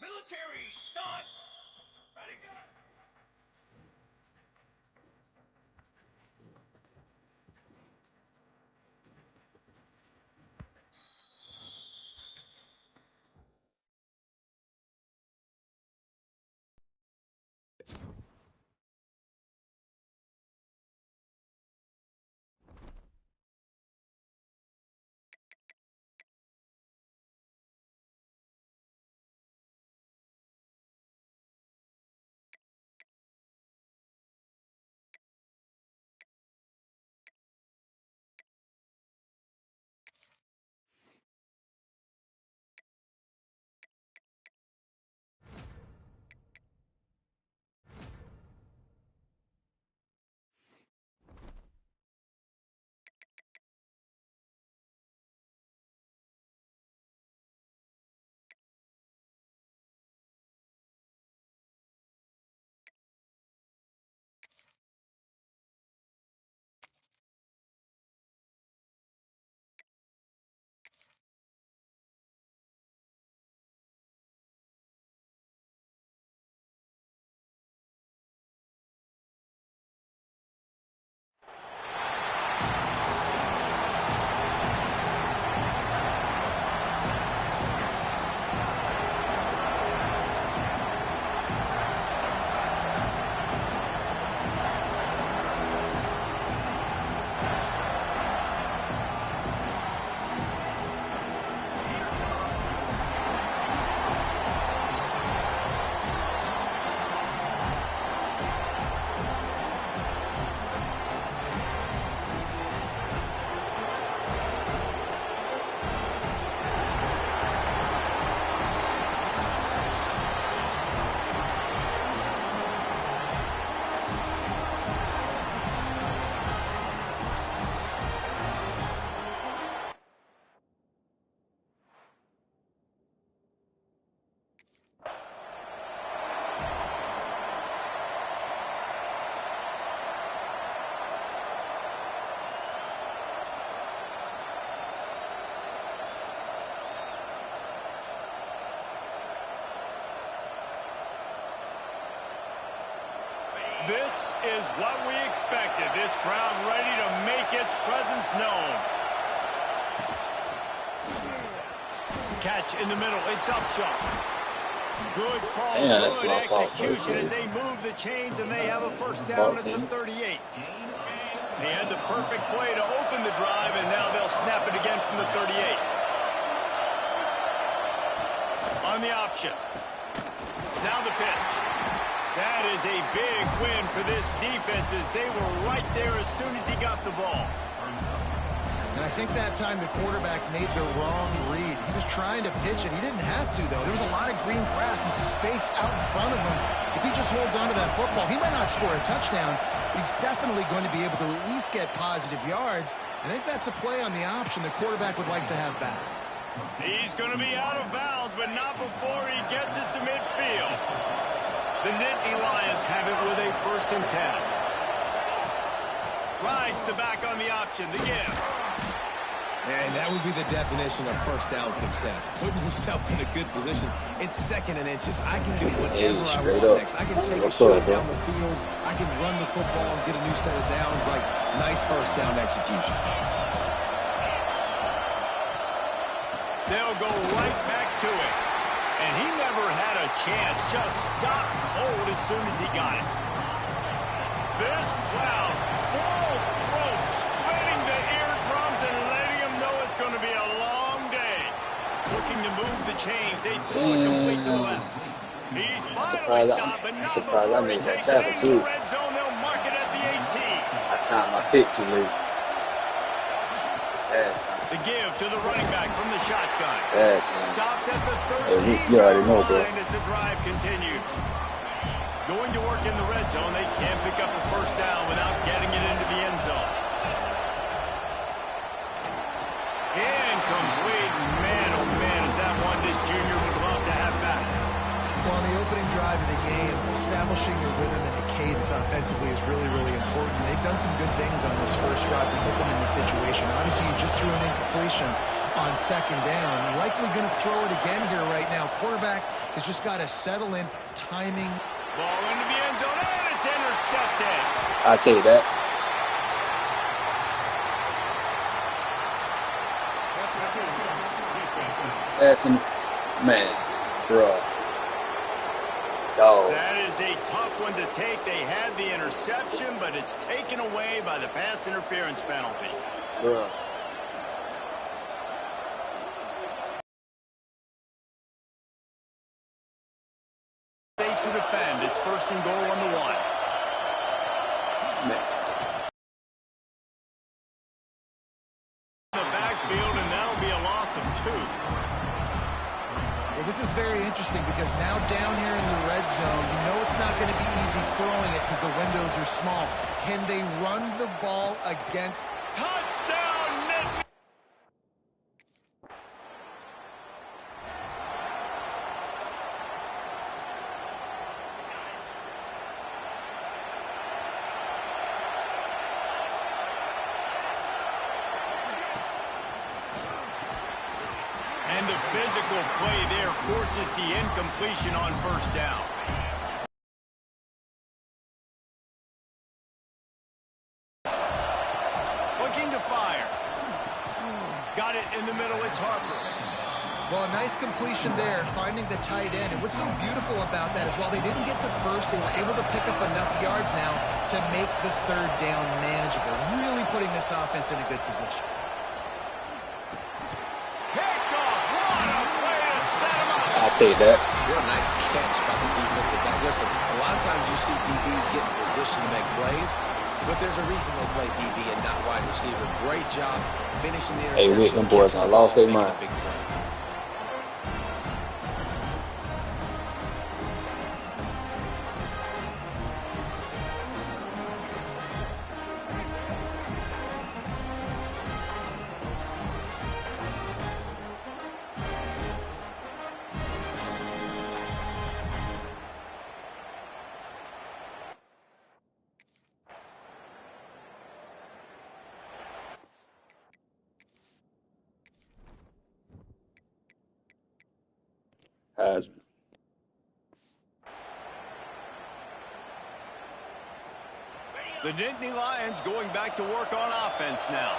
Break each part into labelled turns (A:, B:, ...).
A: Military stunt. Ready, go.
B: This is what we expected. This crowd ready to make its presence known. Catch in the middle. It's up shot. Good call. Good execution as they move the chains and they have a first down at the 38. They had the perfect play to open the drive, and now they'll snap it again from the 38. On the option. Now the pitch. That is a big win for this defense as they were right there as soon as he got the ball.
C: And I think that time the quarterback made the wrong read. He was trying to pitch it. He didn't have to, though. There was a lot of green grass and space out in front of him. If he just holds on to that football, he might not score a touchdown. He's definitely going to be able to at least get positive yards. I think that's a play on the option the quarterback would like to have back.
B: He's going to be out of bounds, but not before he gets it to midfield. The Nittany Lions have it with a 1st and 10. Rides the back on the option, the give.
D: And that would be the definition of first down success. Putting yourself in a good position. It's 2nd and inches. I can do whatever I want next. I can take a shot down the field. I can run the football and get a new set of downs. Like, nice first down execution.
B: They'll go right back to it. And he never had a chance. Just stopped cold as soon as he got it. this crowd full throat, splitting the eardrums and letting them know it's going to be a long day. Looking to move the chains. They throw it complete to the left. He's finally stopped, but not before he takes it into the red zone. They'll mark it at the 18.
E: I timed my pick too late.
B: The give to the running back from the shotgun. Stopped at the 13
E: you already know, bro.
B: as the drive continues. Going to work in the red zone, they can't pick up the first down without getting it into the end zone. Incomplete. Man, oh man, is that one this junior would love to have back.
C: Well, on the opening drive of the game, establishing your rhythm and a cadence offensively is really, really important. They've done some good things on this first drive to put them in this situation. Obviously, you just threw an incompletion on second down. Likely going to throw it again here right now. Quarterback has just got to settle in, timing.
B: Ball into the end zone, and it's intercepted.
E: I'll tell you that. That's a man, bro. Dog.
B: That is a tough one to take. They had the interception, but it's taken away by the pass interference penalty.
E: Bro.
B: To defend. It's first and goal on the 1.
E: Man.
B: The backfield, and that'll be a loss of 2.
C: Well, this is very interesting because now down here in the red zone, you know it's not going to be easy throwing it because the windows are small. Can they run the ball against?
B: Touchdown, Nick! And the physical play there forces the incompletion on first down. Looking to fire. Got it in the middle. It's Harper.
C: Well, a nice completion there, finding the tight end. And what's so beautiful about that is while they didn't get the first, they were able to pick up enough yards now to make the third down manageable. Really putting this offense in a good position.
E: I'll take that.
D: What a nice catch by the defensive back. Listen, a lot of times you see DBs get in position to make plays, but there's a reason they play DB and not wide receiver. Great job finishing the interception.
E: Hey, Rick, them boys, I lost their mind. Heisman.
B: The Nittany Lions going back to work on offense now.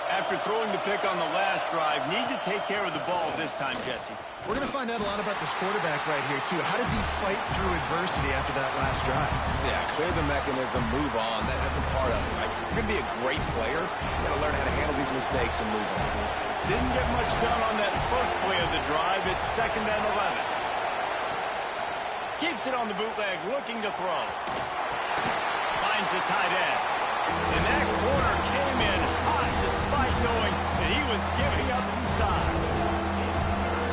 B: After throwing the pick on the last drive, need to take care of the ball this time, Jesse.
C: We're going to find out a lot about this quarterback right here, too. How does he fight through adversity after that last drive?
D: Yeah, clear the mechanism, move on. That's a part of it, right? If you're going to be a great player, you got to learn how to handle these mistakes and move on.
B: Didn't get much done on that first play of the drive. It's 2nd and 11. Keeps it on the bootleg, looking to throw. Finds the tight end. And that corner came in hot despite knowing that he was giving up some size.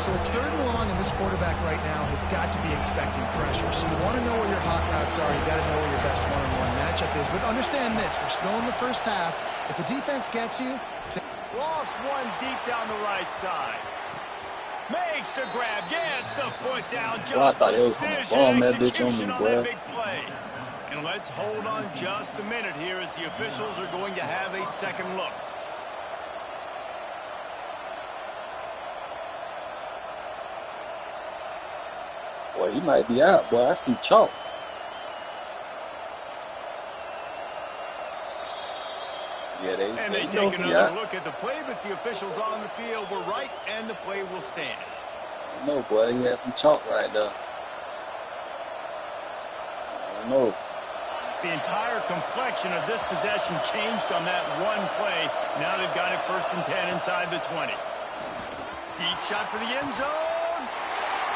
C: So it's 3rd and long, and this quarterback right now has got to be expecting pressure. So you want to know where your hot routes are. You got to know where your best one-on-one matchup is. But understand this, we're still in the first half. If the defense gets you...
B: Lost one deep down the right side. Makes the grab, gets the foot down. Just
E: I thought it was going to bomb that bitch on me, boy.
B: Big play. And let's hold on just a minute here as the officials are going to have a second look.
E: Boy, he might be out, boy. I see chalk. Yeah,
B: they take another look at the play, but the officials on the field were right, and the play will stand.
E: No, boy, he had some chalk right there. I don't know.
B: the entire complexion of this possession changed on that one play. Now they've got it 1st and 10 inside the 20. Deep shot for the end zone.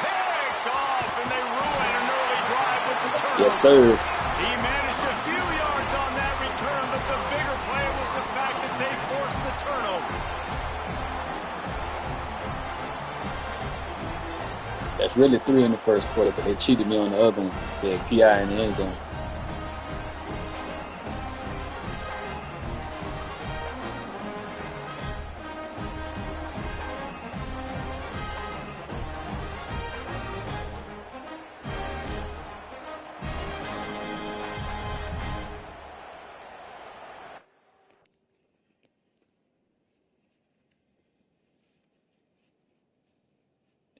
B: Picked off, and they ruin an early drive with the turnover.
E: Yes, sir.
B: He managed a few yards on that return, but the bigger play was the fact that they forced the turnover.
E: That's really 3 in the first quarter, but they cheated me on the other one. Said PI in the end zone.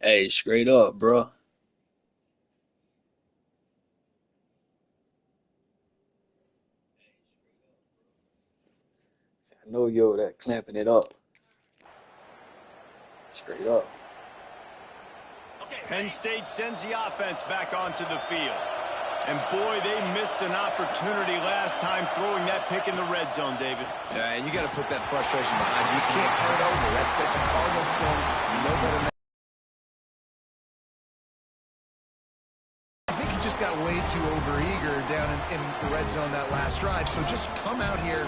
E: Hey, straight up, bro. I know yo that clamping it up. Straight up.
B: Penn State sends the offense back onto the field. And boy, they missed an opportunity last time throwing that pick in the red zone, David.
D: Yeah, and you got to put that frustration behind you. You can't turn it over. That's a cardinal sin. No better than that.
C: Got way too overeager down in the red zone that last drive. So just come out here,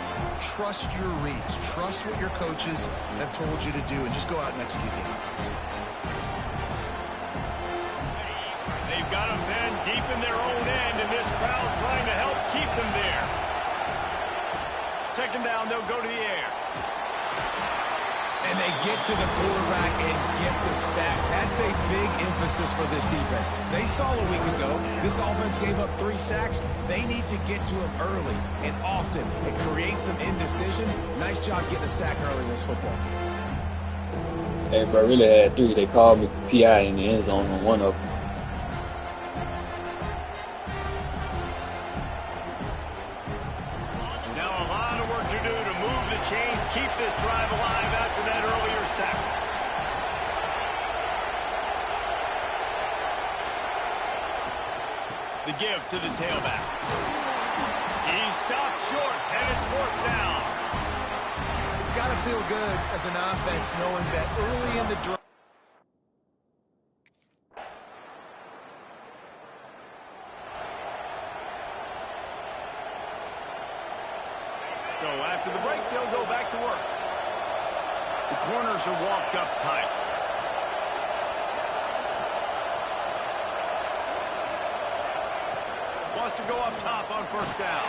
C: trust your reads, trust what your coaches have told you to do, and just go out and execute the offense.
B: They've got them then deep in their own end, and this crowd trying to help keep them there. 2nd down, they'll go to the air.
D: And they get to the quarterback and get the sack. That's a big emphasis for this defense. They saw a week ago, this offense gave up 3 sacks. They need to get to him early and often. It creates some indecision. Nice job getting a sack early in this football game.
E: Hey, bro, I really had 3. They called me for PI in the end zone on one of them.
B: Now a lot of work to do to move the chains, keep this drive alive after that earlier sack. The give to the tailback. He stopped short, and it's 4th down.
C: It's got to feel good as an offense knowing that early in the drive.
B: So after the break, they'll go back to work. The corners are walked up tight. Wants to go up top on 1st down.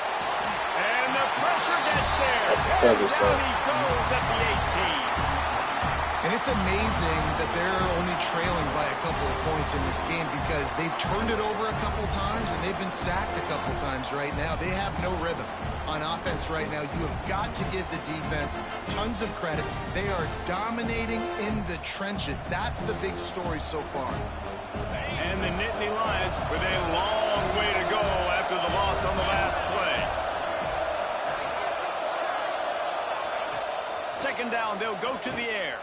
B: And the pressure gets there.
E: That's a cover, so.
B: Down he goes at the 18.
C: And it's amazing that they're only trailing by a couple of points in this game because they've turned it over a couple times and they've been sacked a couple times right now. They have no rhythm on offense right now. You have got to give the defense tons of credit. They are dominating in the trenches. That's the big story so far.
B: And the Nittany Lions with a long way to go after the loss on the last play. 2nd down, they'll go to the air.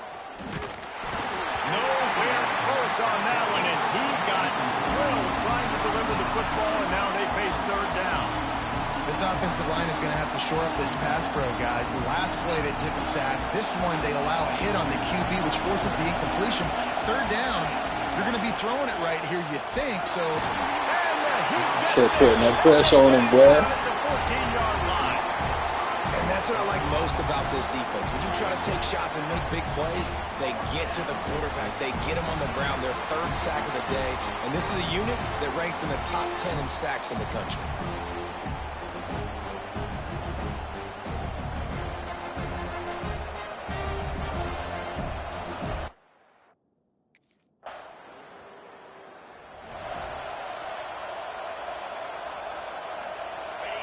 B: Nowhere close on that one as he got drilled trying to deliver the football, and now they face 3rd down.
C: This offensive line is going to have to shore up this pass pro, guys. The last play they took a sack. This one they allow a hit on the QB, which forces the incompletion. 3rd down, you're going to be throwing it right here, you think. So,
E: So putting that pressure on him, boy.
D: That's what I like most about this defense. When you try to take shots and make big plays, they get to the quarterback. They get him on the ground. Their 3rd sack of the day. And this is a unit that ranks in the top 10 in sacks in the country.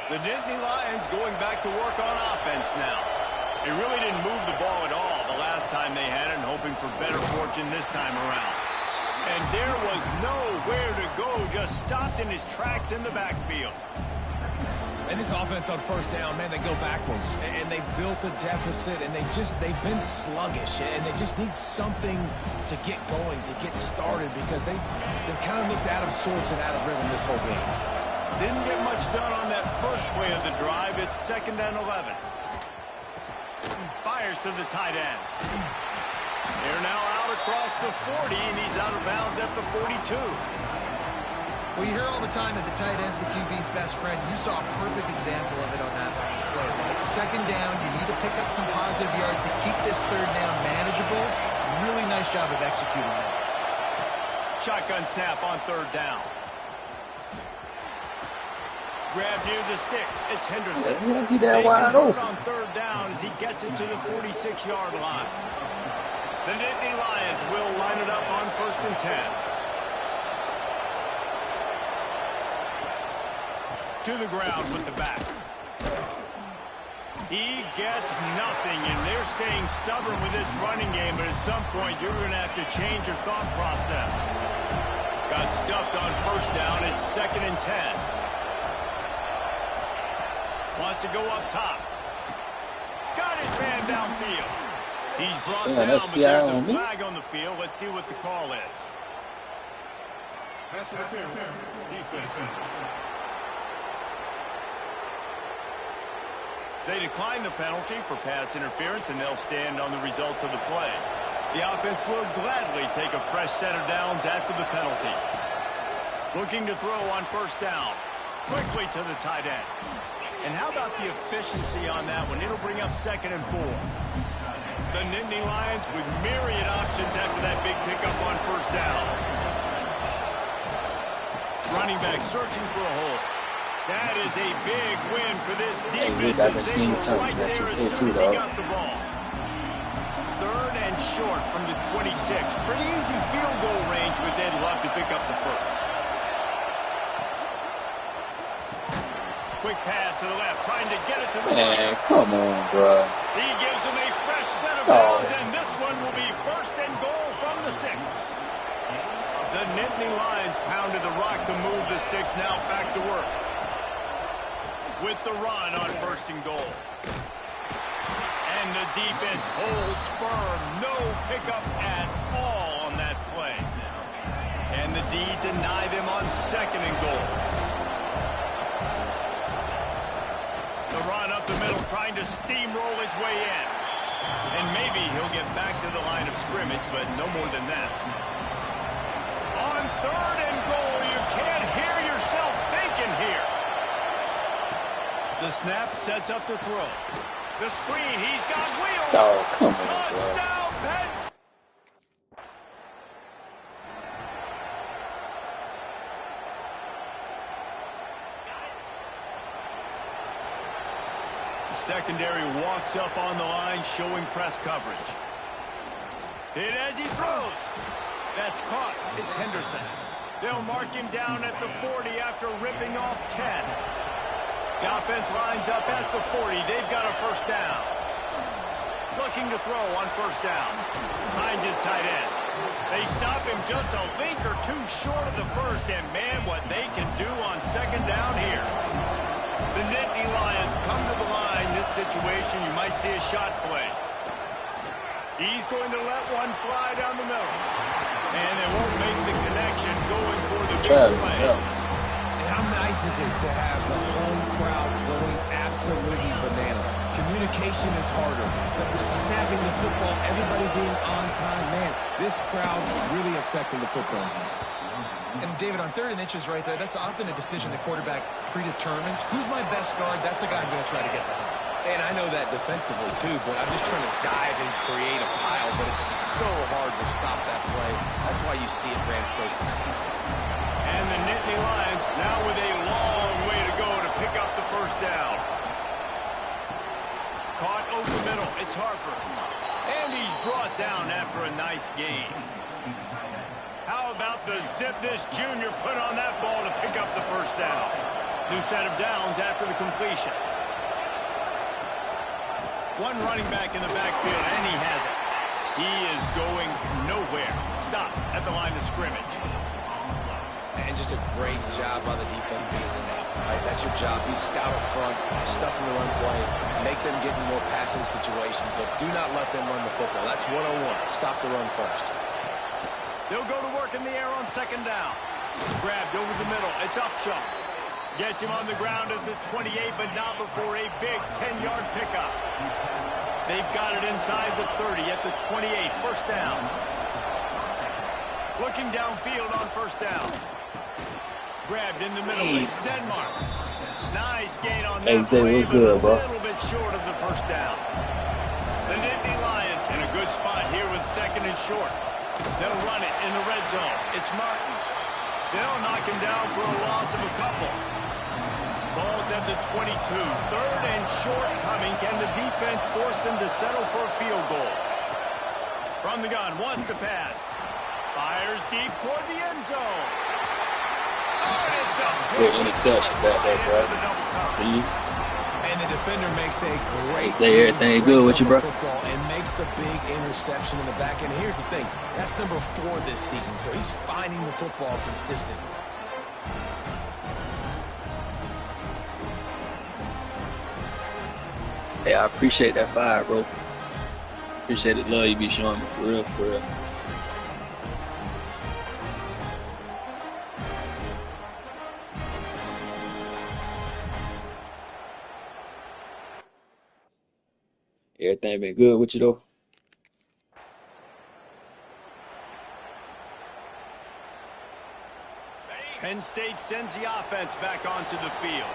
B: The Nittany Lions going back to work on offense now. They really didn't move the ball at all the last time they had it, and hoping for better fortune this time around. And there was nowhere to go, just stopped in his tracks in the backfield.
D: And this offense on 1st down, man, they go backwards. And they built a deficit, and they've been sluggish. And they just need something to get going, to get started, because they've kind of looked out of sorts and out of rhythm this whole game.
B: Didn't get much done on that first play of the drive. It's 2nd and 11. Fires to the tight end. They're now out across the 40, and he's out of bounds at the 42.
C: Well, you hear all the time that the tight end's the QB's best friend. You saw a perfect example of it on that last play. Right? 2nd down, you need to pick up some positive yards to keep this 3rd down manageable. Really nice job of executing that.
B: Shotgun snap on 3rd down. Grab near the sticks. It's Henderson.
E: That wide open.
B: On 3rd down as he gets it to the 46-yard line. The Nittany Lions will line it up on 1st and 10. To the ground with the back. He gets nothing, and they're staying stubborn with this running game, but at some point you're going to have to change your thought process. Got stuffed on 1st down. It's 2nd and 10. Wants to go up top. Got his man downfield. He's brought down, but there's a flag on the field. Let's see what the call is.
A: Pass interference. Defense.
B: They decline the penalty for pass interference, and they'll stand on the results of the play. The offense will gladly take a fresh set of downs after the penalty. Looking to throw on 1st down. Quickly to the tight end. And how about the efficiency on that one? It'll bring up 2nd and 4. The Nittany Lions with myriad options after that big pickup on 1st down. Running back searching for a hole. That is a big win for this defense as they were right there as soon as he got the ball. 3rd and short from the 26. Pretty easy field goal range, but they'd love to pick up the 1st. Quick pass to the left, trying to get it to the right.
E: Come on, bro.
B: He gives him a fresh set of downs, and this one will be 1st and goal from the 6. The Nittany Lions pounded the rock to move the sticks, now back to work. With the run on 1st and goal. And the defense holds firm. No pickup at all on that play. And the D deny them on 2nd and goal. The run up the middle, trying to steamroll his way in. And maybe he'll get back to the line of scrimmage, but no more than that. On 3rd and goal, you can't hear yourself thinking here. The snap sets up the throw. The screen, he's got wheels.
E: Oh, come on,
B: touchdown, Pets. Secondary walks up on the line, showing press coverage. Hit as he throws. That's caught. It's Henderson. They'll mark him down at the 40 after ripping off 10. The offense lines up at the 40. They've got a 1st down. Looking to throw on 1st down. Finds his tight end. They stop him just a link or two short of the 1st, and man, what they can do on 2nd down here. The Nittany Lions come to the line. This situation, you might see a shot play. He's going to let one fly down the middle. And they won't make the connection going for the big play.
D: And how nice is it to have the home crowd going absolutely bananas? Communication is harder, but the snapping the football, everybody being on time, man, this crowd really affecting the football game.
C: And David, on 3rd and inches right there, that's often a decision the quarterback predetermines. Who's my best guard? That's the guy I'm going to try to get behind.
D: And I know that defensively too, but I'm just trying to dive and create a pile, but it's so hard to stop that play. That's why you see it ran so successful.
B: And the Nittany Lions now with a long way to go to pick up the 1st down. Caught over the middle. It's Harper. And he's brought down after a nice gain. How about the zip this junior put on that ball to pick up the 1st down? New set of downs after the completion. One running back in the backfield, and he has it. He is going nowhere. Stop at the line of scrimmage.
D: And just a great job by the defense being stout. Right? That's your job. Be stout up front, stuff in the run play, make them get in more passing situations, but do not let them run the football. That's one-on-one. Stop the run first.
B: They'll go to work in the air on 2nd down. Grabbed over the middle. It's Upshaw. Gets him on the ground at the 28, but not before a big 10-yard pickup. They've got it inside the 30 at the 28. First down. Looking downfield on first down. Grabbed in the middle. It's Denmark. Nice gain on that play, but a little bit short of the first down. The Nittany Lions in a good spot here with second and short. They'll run it in the red zone. It's Martin. They'll knock him down for a loss of a couple. Ball's at the 22. Third and short coming. Can the defense force him to settle for a field goal? From the gun, wants to pass. Fires deep toward the end zone. Oh, it's a
E: good interception back there, bro. See?
D: And the defender makes a great
E: say everything good with you, bro.
D: Football and makes the big interception in the back end. Here's the thing. That's number 4 this season, so he's finding the football consistently.
E: Hey, I appreciate that fire, bro. Appreciate the love you be showing me, for real, for real. Everything been good with you, though?
B: Penn State sends the offense back onto the field.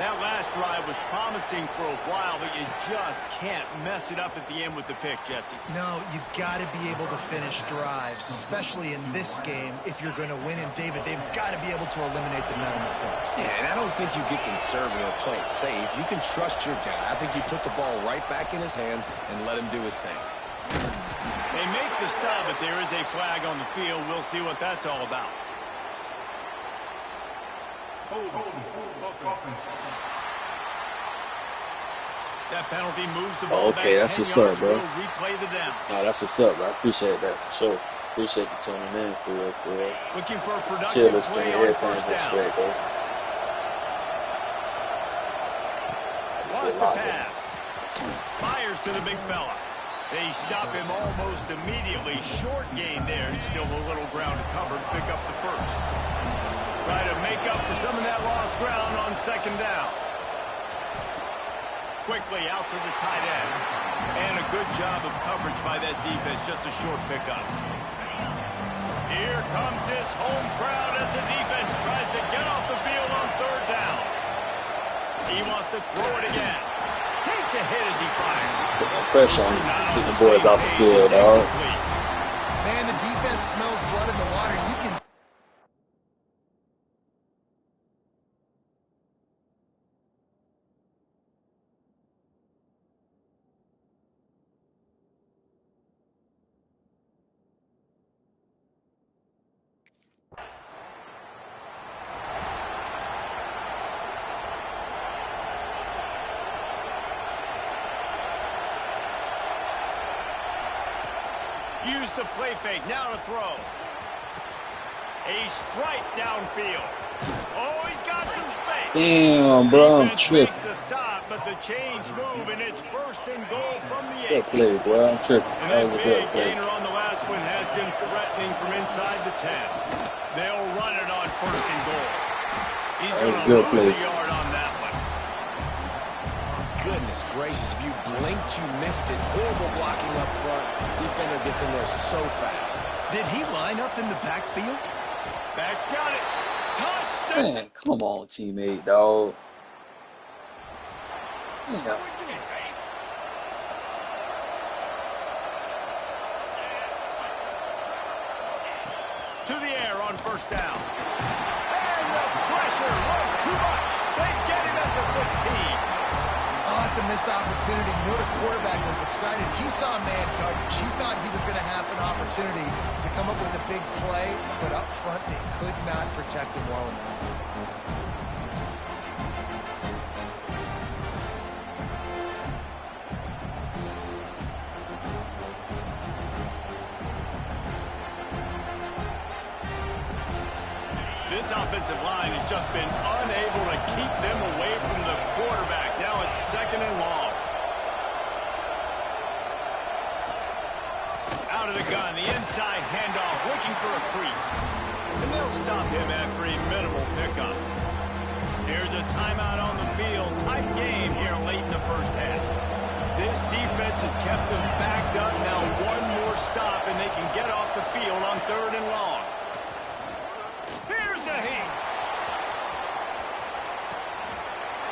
B: That last drive was promising for a while, but you just can't mess it up at the end with the pick, Jesse.
C: No, you got to be able to finish drives, especially in this game if you're going to win. And, David, they've got to be able to eliminate the mental mistakes.
D: Yeah, and I don't think you get conservative or play it safe. You can trust your guy. I think you put the ball right back in his hands and let him do his thing.
B: They make the stop, but there is a flag on the field. We'll see what that's all about. That penalty moves the ball
E: okay,
B: back
E: that's
B: 10
E: what's
B: yards.
E: up, bro.
B: We'll replay the down.
E: Nah, that's what's up, bro. I appreciate that, for sure. Appreciate you tuning in, for real, for real.
B: Looking for a productive
E: Chill, let's
B: play
E: stay
B: on
E: everything
B: first
E: been
B: down.
E: straight, bro.
B: Wants to pass. Fires to the big fella. They stop him almost immediately. Short gain there, and still a little ground to cover to pick up the first. Try to make up for some of that lost ground on second down. Quickly out to the tight end. And a good job of coverage by that defense. Just a short pickup. Here comes this home crowd as the defense tries to get off the field on third down. He wants to throw it again. Takes a hit as he fires.
E: Put that pressure on him. Get the boys off the field, dog.
C: Man, the defense smells blood in the water. You can...
B: Use the play fake. Now to throw. A strike downfield. Oh, he's got some space.
E: Damn, bro, I'm tripping.
B: Makes a stop, but the chains move, and it's first and goal from the 8.
E: Good play, bro. I'm tripping.
B: And
E: That
B: that
E: was a
B: big
E: good play.
B: gainer on the last one has them threatening from inside the 10. They'll run it on first and goal. He's going to lose a yard on that one.
D: Goodness gracious, if you blinked, you missed it. Horrible blocking up front. Defender gets in there so fast.
B: Did he line up in the backfield? Back's got it. Touchdown.
E: Man, come on, teammate, dog. Yeah.
B: To the air on first down. And the pressure was too much. They get him at the 15.
C: Oh, it's a missed opportunity. You know the quarterback was excited. He saw man coverage. He thought he was going to have an opportunity to come up with a big play, but up front they could not protect him well enough.
B: This offensive line has just been unable to keep them away from the quarterback. Now it's second and long. Out of the gun, the inside handoff, looking for a crease. And they'll stop him after a minimal pickup. Here's a timeout on the field. Tight game here late in the first half. This defense has kept them backed up. Now one more stop, and they can get off the field on 3rd and long. Here's a heat.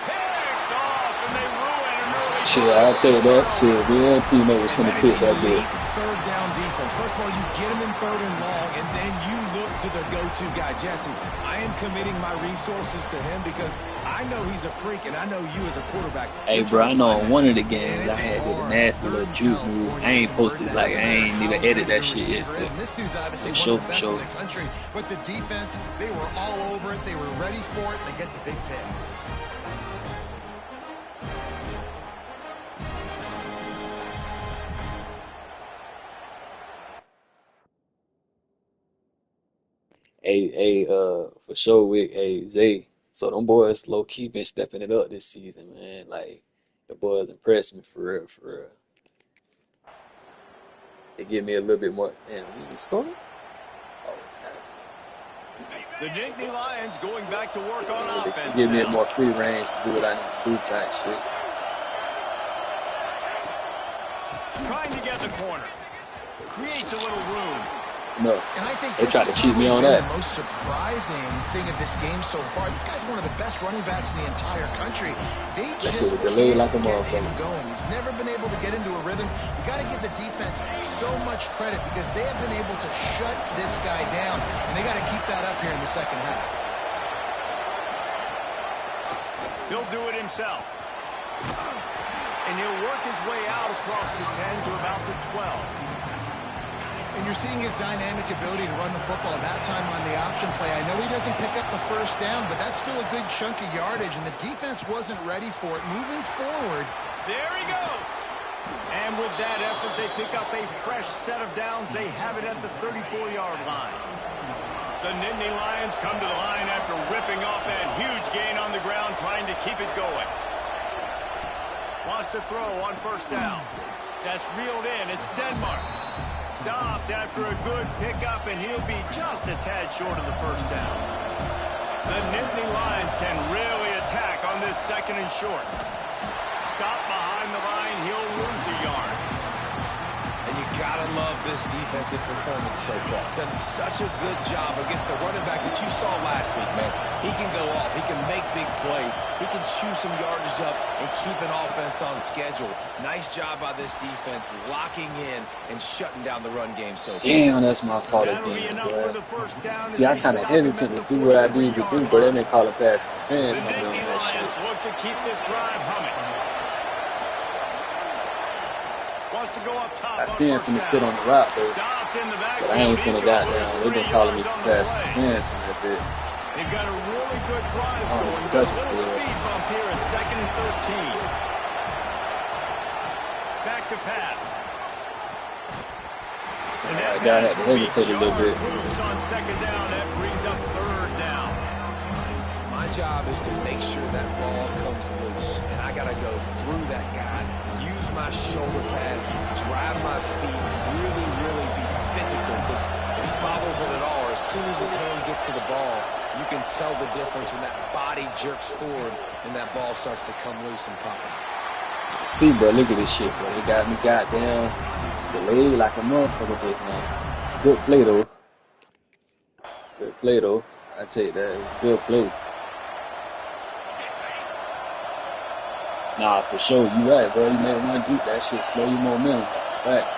B: Picked off, and they ruin an early.
E: Shit, I'll tell you that. Shit, the other teammate was finna pick that good.
D: 3rd down defense. First of all, you get them in 3rd and long, and then you look to the go-to guy, Jesse. I am committing my resources to him because I know he's a freak, and I know you as a quarterback.
E: Hey, bro, I know in one of the games I had with a nasty little juke move. I ain't posted, like, I ain't even edit that shit yet.
C: This dude's obviously
E: For
C: one of the best
E: sure.
C: in the country, but the defense, they were all over it. They were ready for it. They get the big pick.
E: Hey, for sure with Zay. So them boys low key been stepping it up this season, man. Like the boys impressed me for real, for real. They give me a little bit more. Damn, we can score? Oh, it's kind of
B: The Nittany Lions going back to work on offense.
E: give me a
B: now.
E: more free range to do what I need to do type shit.
B: Trying to get the corner. Creates a little room.
E: No,
C: And I think
E: they
C: this
E: tried to
C: has
E: cheat me
C: probably
E: on
C: been
E: that.
C: the most surprising thing of this game so far. This guy's one of the best running backs in the entire country. They
E: That
C: just
E: shit was delayed
C: can't
E: like a
C: get him
E: motherfucker.
C: going. He's never been able to get into a rhythm. You got to give the defense so much credit because they have been able to shut this guy down, and they got to keep that up here in the second half.
B: He'll do it himself. And he'll work his way out across the 10 to about the 12.
C: And you're seeing his dynamic ability to run the football at that time on the option play. I know he doesn't pick up the first down, but that's still a good chunk of yardage, and the defense wasn't ready for it. Moving forward.
B: There he goes. And with that effort, they pick up a fresh set of downs. They have it at the 34-yard line. The Nittany Lions come to the line after ripping off that huge gain on the ground, trying to keep it going. Wants to throw on first down. That's reeled in. It's Denmark. Stopped after a good pickup, and he'll be just a tad short of the first down. The Nittany Lions can really attack on this 2nd and short. Stop behind the line. He'll lose a yard.
D: And you gotta love this defensive performance so far. Done such a good job against the running back that you saw last week, man. He can go off. He can make big plays. He can chew some yardage up and keep an offense on schedule. Nice job by this defense locking in and shutting down the run game so far.
E: Damn, that's my fault
B: That'll be
E: again,
B: enough for
E: bro.
B: the first down.
E: See, I kind of hesitant to do what I need to do, but then they call it pass
B: The
E: interference on me on
B: Nittany
E: that shit.
B: Lions look to keep this drive humming. Wants to go up top.
E: I see him finna sit on the route, though.
B: Stopped in the backfield.
E: But I ain't
B: He's
E: finna
B: gonna
E: goddamn.
B: lose
E: They've been
B: 3
E: calling me
B: yards on the
E: pass
B: play.
E: interference on that bit.
B: They've got a really good drive
E: Oh,
B: going.
E: touch
B: A
E: me
B: little
E: for real.
B: speed bump here at 2nd and 13. Back to pass.
E: So
B: And
E: that
B: that
E: guy
B: pass
E: had to
B: will be
E: hesitate a little bit.
B: jarred loose on 2nd down. That brings up 3rd down.
D: My job is to make sure that ball comes loose, and I gotta go through that guy, use my shoulder pad, drive my feet, really be physical, because if he bobbles it at all, or as soon as his hand gets to the ball, you can tell the difference when that body jerks forward and that ball starts to come loose and pop out.
E: See, bro, look at this shit, bro. They got me goddamn delayed like a motherfucker just now. Good play, though. Good play, though. I take that. Good play. Nah, for sure. You right, bro. You made one juke. That shit slow your momentum. That's a fact.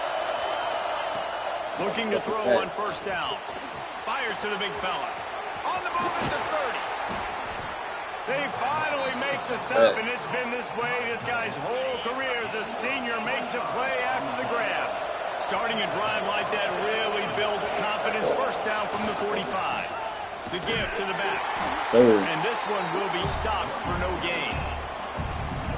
B: Looking to throw on first down. Fires to the big fella. On the move at the 30. They finally make the stop, and it's been this way this guy's whole career as a senior makes a play after the grab. Starting a drive like that really builds confidence. First down from the 45. The gift to the back.
E: So,
B: And this one will be stopped for no gain.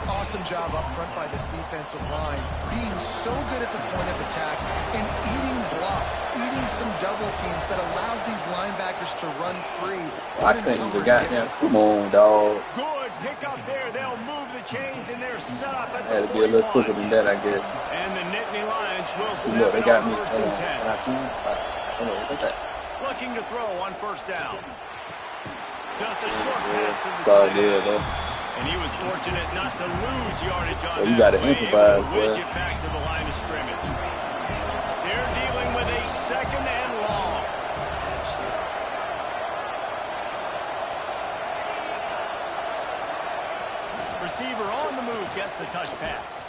C: Awesome job up front by this defensive line, being so good at the point of attack and eating blocks, eating some double teams that allows these linebackers to run free.
E: I couldn't even goddamn. Come on, dog.
B: Good pick up there. They'll move the chains, and they're set up at
E: I had
B: the
E: to be a little
B: 41.
E: quicker than that, I guess.
B: And the Nittany Lions will
E: See,
B: snap
E: look, they
B: it
E: got
B: on
E: me.
B: first
E: Hold
B: and
E: on.
B: 10.
E: Can I turn? Hold on, look at that.
B: Looking to throw on first down. Just a short pass to the
E: Sorry,
B: tight end.
E: though.
B: And he was fortunate not to lose yardage on
E: You
B: that
E: got to
B: play.
E: improvise,
B: Wedge
E: boy.
B: it back to the line of scrimmage. They're dealing with a 2nd and long. Receiver on the move gets the touch pass.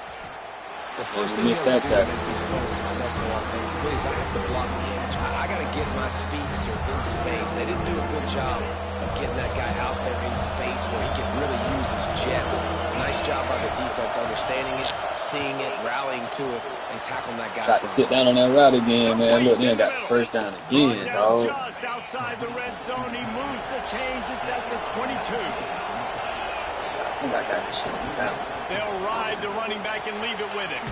D: The first thing you have to do to make these plays successful offensively is I have to block the edge. I got to get my speedster in space. They didn't do a good job of getting that guy out there in space where he can really use his jets. Nice job by the defense understanding it, seeing it, rallying to it, and tackling that guy.
E: Tried to sit down on that route again, man. Look, then got the first down again, dog.
B: Just outside the red zone, he moves the chains. It's at the 22.
E: I think I got this shit on balance.
B: They'll ride the running back and leave it with him.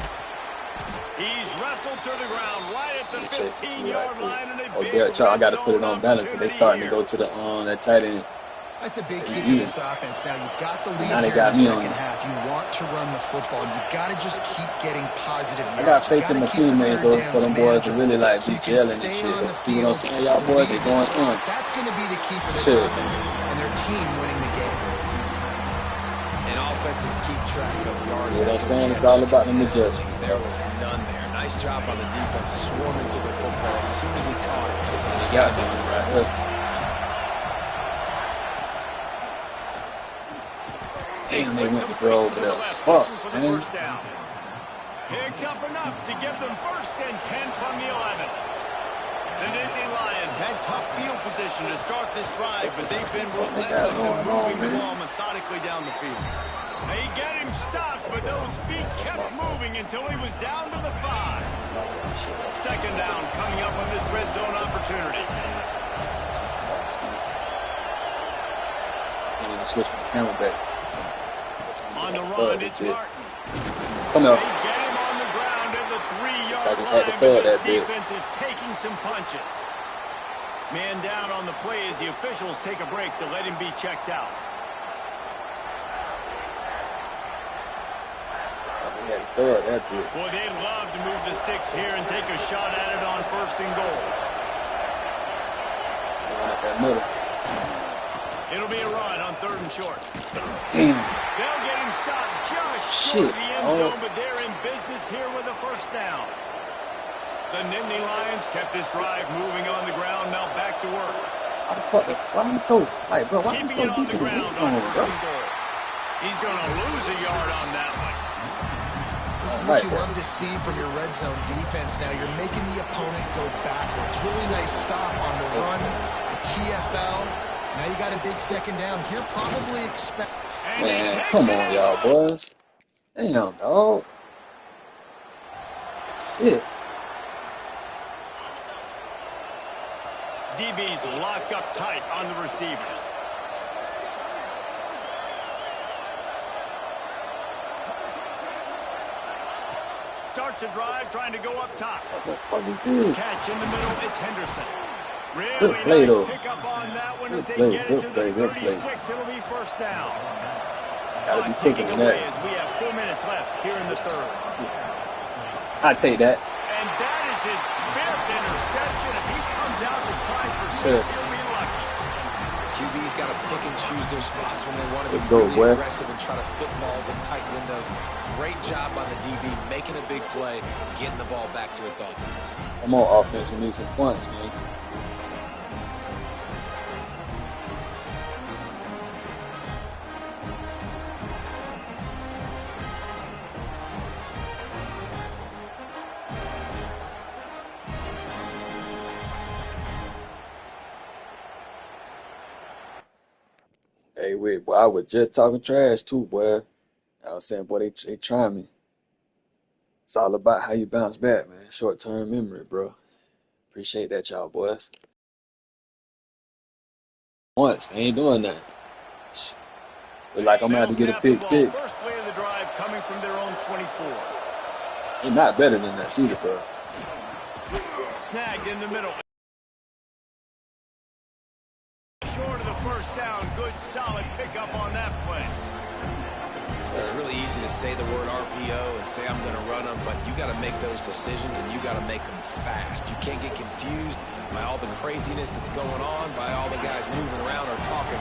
B: He's wrestled to the ground right at the 15-yard line.
E: I got to put it on balance because they starting to go to the that tight end.
C: That's a big key to this offense. Now, you've got the lead here in the second half. You want to run the football. You've got to just keep getting positive yards.
E: I got faith in my teammates, though, for them boys to really, like, be gelling and shit. See what I'm saying? Y'all boys, they going on.
C: That's going to be the key for this offense and their team winning the game.
D: And offenses keep track of yards.
E: See what I'm saying? It's all about them adjustments.
D: There was none there. Nice job by the defense swarming to the football as soon as he caught it. And he got it on the right.
E: Damn, they went to throw over there. Fuck, man.
B: Picked up enough to give them 1st and 10 from the 11. The Nittany Lions had tough field position to start this drive, but they've been relentless in moving the ball methodically down the field. They get him stopped, but those feet kept moving until he was down to the 5. 2nd down coming up on this red zone opportunity.
E: I need to switch my camera back.
B: On the run, it's Martin.
E: Come on.
B: They get him on the ground at the 3-yard
E: So I just had to
B: line,
E: throw
B: but
E: that
B: this
E: bit.
B: defense is taking some punches. Man down on the play as the officials take a break to let him be checked out. Boy, they'd love to move the sticks here and take a shot at it on 1st and goal. It'll be a run on 3rd and short. They'll get him stopped just short of the end zone, but they're in business here with a 1st down. The Nittany Lions kept this drive moving on the ground, now back to work.
E: Why am I so, like, bro, why am I so deep in the end zone, bro?
B: He's going to lose a yard on that one.
C: This is what you love to see from your red zone defense now. You're making the opponent go backwards. Really nice stop on the run, the TFL. Now you got a big 2nd down here. Probably expect.
E: Man, come on, y'all, boys. Damn, dog. Shit.
B: DB's locked up tight on the receivers. Starts a drive trying to go up top.
E: What the fuck is this?
B: Catch in the middle, it's Henderson. Really
E: Good play, though.
B: nice pick up on that one as they
E: Good
B: get it to the
E: play.
B: 36. It'll be 1st down.
E: Gotta be quicker than that.
B: As we have 4 minutes left here in the 3rd.
E: I take that.
B: And that is his 5th interception. If he comes out to try for 6, he'll be lucky.
D: QB's got to pick and choose their spots when they want to be
E: really
D: aggressive and try to fit balls in tight windows. Great job by the DB making a big play, getting the ball back to its offense.
E: I'm on offense and need some points, man. Hey, wait, boy, I was just talking trash too, boy. I was saying, boy, they trying me. It's all about how you bounce back, man. Short-term memory, bro. Appreciate that, y'all, boys. Once, they ain't doing nothing. Look like I'm gonna have to get a pick 6.
B: First play of the drive coming from their own 24.
E: They're not better than that, either, bro.
B: Snagged in the middle. Short of the 1st down. Good, solid pickup on that play.
D: It's really easy to say the word RPO and say I'm going to run them, but you got to make those decisions and you got to make them fast. You can't get confused by all the craziness that's going on, by all the guys moving around or talking.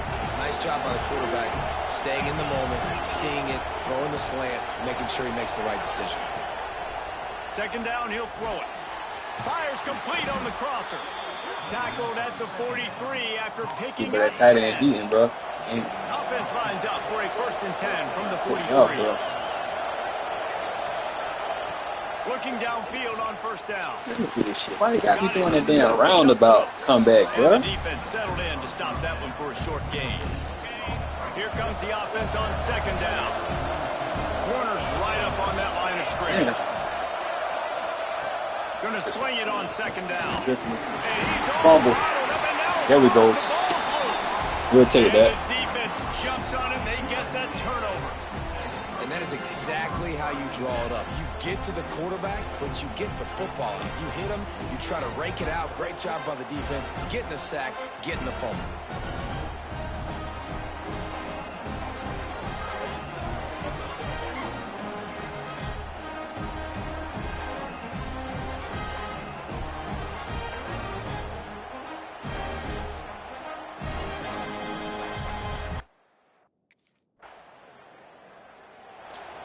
D: Nice job by the quarterback, staying in the moment, seeing it, throwing the slant, making sure he makes the right decision.
B: Second down, he'll throw it. Fires complete on the crosser. Tackled at the 43 after picking up
E: that tight
B: 10.
E: end eating, bro.
B: Offense lines up for a 1st and 10 from the 43. Looking downfield on 1st down.
E: Look at this shit. Why they got me doing that damn roundabout comeback, bro?
B: And the defense settled in to stop that one for a short gain. Here comes the offense on 2nd down. Corners right up on that line of scrimmage. Going to swing it on 2nd down.
E: Fumble. There we go. We'll take that.
B: The defense jumps on it. They get that turnover.
D: And that is exactly how you draw it up. You get to the quarterback, but you get the football out. You hit him, you try to rake it out. Great job by the defense. Getting the sack, getting the fumble.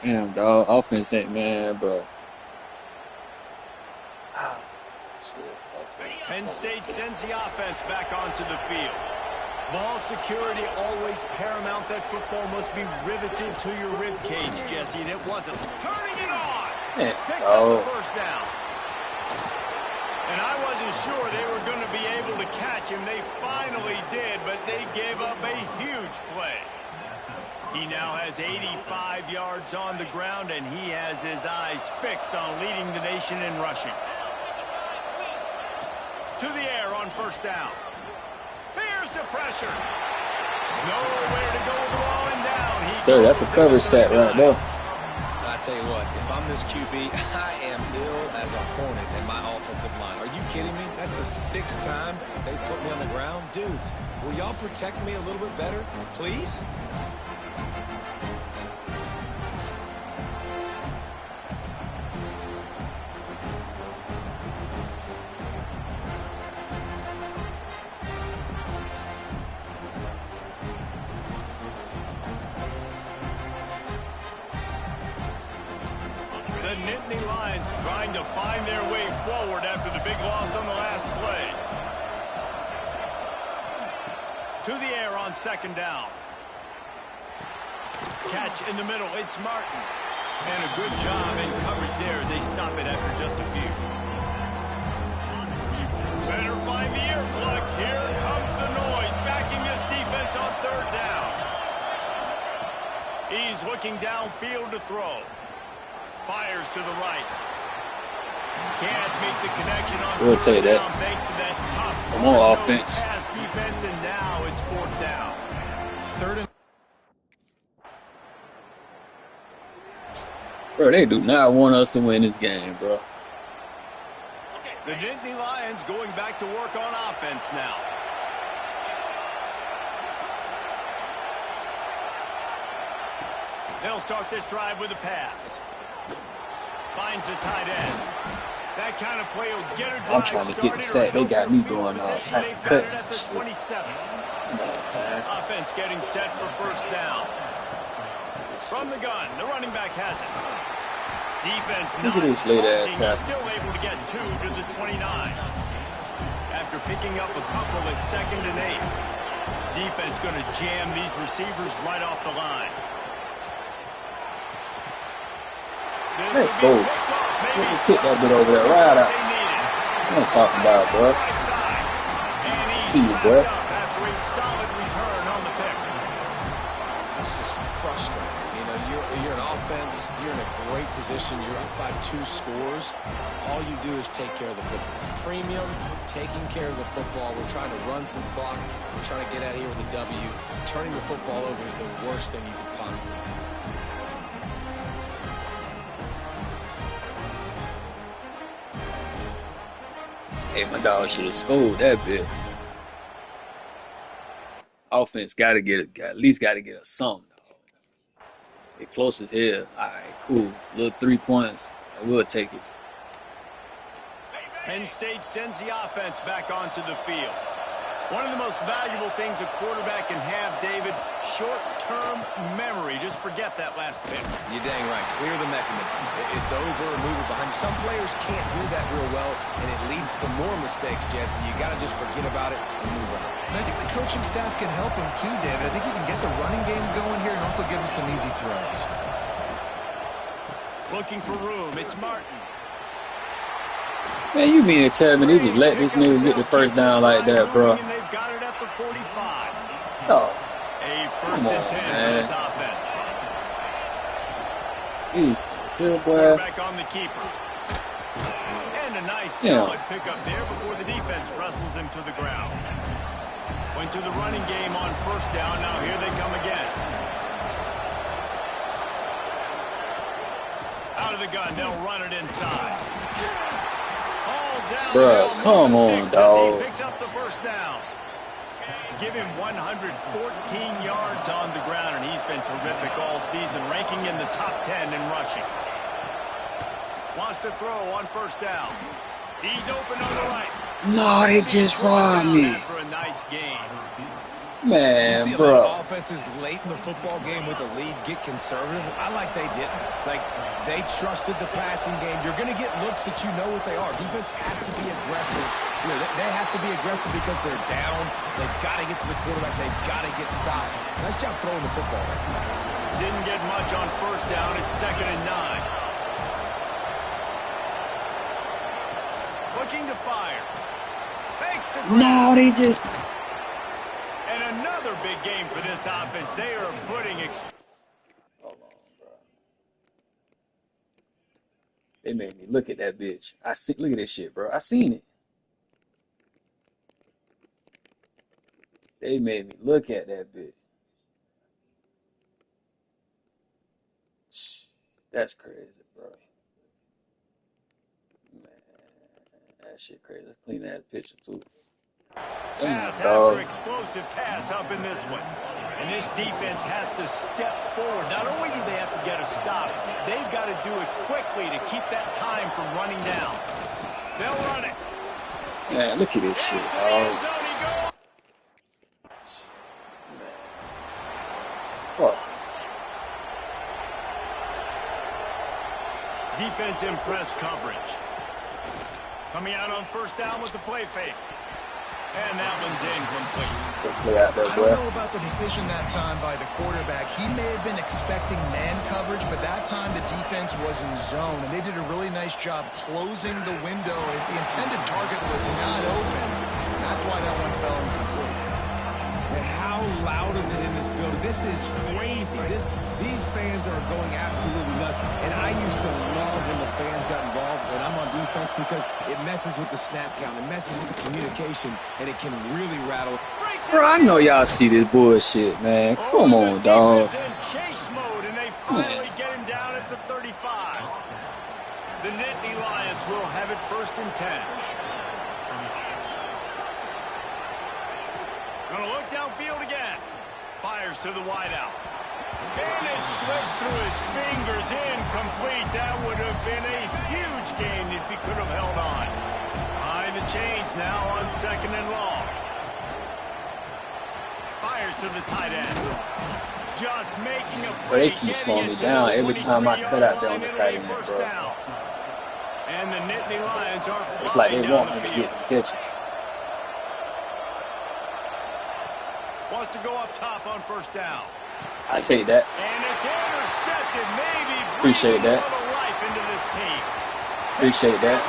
E: Damn, dog. Offense ain't, man, bro.
B: Penn State sends the offense back onto the field. Ball security always paramount. That football must be riveted to your rib cage, Jesse, and it wasn't. Turning it on. Picks up the 1st down. And I wasn't sure they were going to be able to catch him. They finally did, but they gave up a huge play. He now has 85 yards on the ground, and he has his eyes fixed on leading the nation in rushing. To the air on 1st down. Here's the pressure. Nowhere to go with the ball and down.
E: Sir, that's a cover set right there.
D: I tell you what, if I'm this QB, I am ill as a hornet in my offensive line. Are you kidding me? That's the 6th time they put me on the ground. Dudes, will y'all protect me a little bit better, please?
B: The Nittany Lions trying to find their way forward after the big loss on the last play. To the air on 2nd down. Catch in the middle. It's Martin. And a good job in coverage there as they stop it after just a few. Better find the earplugs. Here comes the noise. Backing this defense on 3rd down. He's looking downfield to throw. Fires to the right. Can't make the connection on
E: We'll take that.
B: down thanks to that tough
E: Come on, offense.
B: pass defense, and now it's 4th down.
C: 3rd and
E: Bro, they do not want us to win this game, bro.
B: The Nittany Lions going back to work on offense now. They'll start this drive with a pass. Finds the tight end. That kind of play will get a drive
E: I'm trying to get the sack. They got me doing tight cuts and shit.
B: 27. Offense getting set for 1st down. From the gun, the running back has it. Defense
E: Look
B: not
E: at this late-ass
B: punching. He's
E: tackle.
B: still able to get 2 to the 29. After picking up a couple at 2nd and 8. Defense going to jam these receivers right off the line.
E: Let's go. Pick that bit over there right out. What I'm talking about, bro. See you, bro.
B: After a solid return on the pick.
D: That's just frustrating. You know, you're an offense. You're in a great position. You're up by 2 scores. All you do is take care of the football. Premium, taking care of the football. We're trying to run some clock. We're trying to get out of here with a W. Turning the football over is the worst thing you could possibly do.
E: Hey, my dog should have scored that bit. Offense got to get at least got to get us something. They close as hell. All right, cool. Little 3 points. I will take it.
B: Penn State sends the offense back onto the field. One of the most valuable things a quarterback can have, David, short-term memory. Just forget that last pick.
D: You're dang right. Clear the mechanism. It's over, move it behind you. Some players can't do that real well, and it leads to more mistakes, Jesse. You got to just forget about it and move on.
C: And I think the coaching staff can help him too, David. I think he can get the running game going here and also give him some easy throws.
B: Looking for room. It's Martin.
E: Man, you mean to tell me they just let this nigga get the first down like that, bro?
B: They've got it at the 45.
E: Oh,
B: A first and 10 for this offense.
E: Easy. Chill, boy.
B: Quarterback on the keeper. And a nice solid pickup there before the defense wrestles him to the ground. Went to the running game on first down. Now here they come again. Out of the gun. They'll run it inside.
E: Bro, come on, dog.
B: He picks up the first down. Give him 114 yards on the ground, and he's been terrific all season, ranking in the top 10 in rushing. Wants to throw on first down. He's open on the right.
E: No, they just robbed me.
B: For a nice game.
E: Man,
D: you see
E: bro.
D: Offenses late in the football game with a lead get conservative. I like they didn't. Like, they trusted the passing game. You're going to get looks that you know what they are. Defense has to be aggressive. You know, they have to be aggressive because they're down. They've got to get to the quarterback. They've got to get stops. Nice job throwing the football.
B: Didn't get much on first down. It's 2nd and 9. Looking to fire. Fakes to grab.
E: No, they just...
B: And another big game for this offense. They are putting...
E: Hold on, bro. They made me look at that bitch. Look at this shit, bro. I seen it. They made me look at that bitch. That's crazy, bro. Man, that shit crazy. Let's clean that picture, too.
B: Pass after explosive pass up in this one. And this defense has to step forward. Not only do they have to get a stop, they've got to do it quickly to keep that time from running down. They'll run it.
E: Man, look at this shit, dog. What?
B: Defense in press coverage. Coming out on first down with the play fake. And that one's incomplete.
C: I don't know about the decision that time by the quarterback. He may have been expecting man coverage, but that time the defense was in zone, and they did a really nice job closing the window. The intended target was not open. That's why that one fell incomplete.
D: And how loud is it in this building? This is crazy. These fans are going absolutely nuts. And I used to love when the fans got involved, and I'm on defense because it messes with the snap count. It messes with the communication, and it can really rattle.
E: Bro, I know y'all see this bullshit, man. Come on, dog.
B: In chase mode, and they finally get him down at the 35. The Nittany Lions will have it 1st and 10. Gonna look downfield again. Fires to the wideout. And it slips through his fingers. Incomplete. That would have been a huge gain if he could have held on. Behind the chains now on 2nd and long. Fires to the tight end. Just making a play.
E: Bro, they keep slowing me down every time I cut out there on the tight end, bro.
B: And the Nittany Lions are
E: it's like they want me to get the catches.
B: Wants to go up top on first down.
E: I take that.
B: And it's intercepted. Maybe
E: appreciate that.
B: Life into this team.
E: Appreciate that.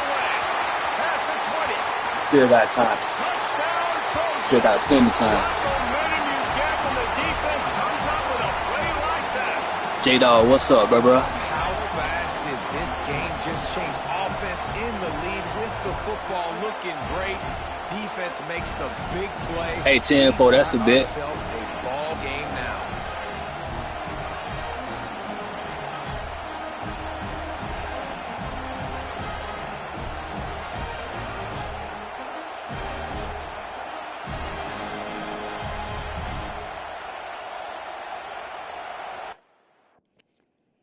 B: Past the 20.
E: Still got time.
B: Touchdown, Trojans.
E: Still got plenty of time.
B: What momentum you get when the defense comes up with a play like that.
E: J-Dog, what's up, bro?
D: How fast did this game just change? Offense in the lead with the football looking great. Defense makes the big play.
E: Hey, 10-4, that's a bit.
D: Ourselves a ball game now.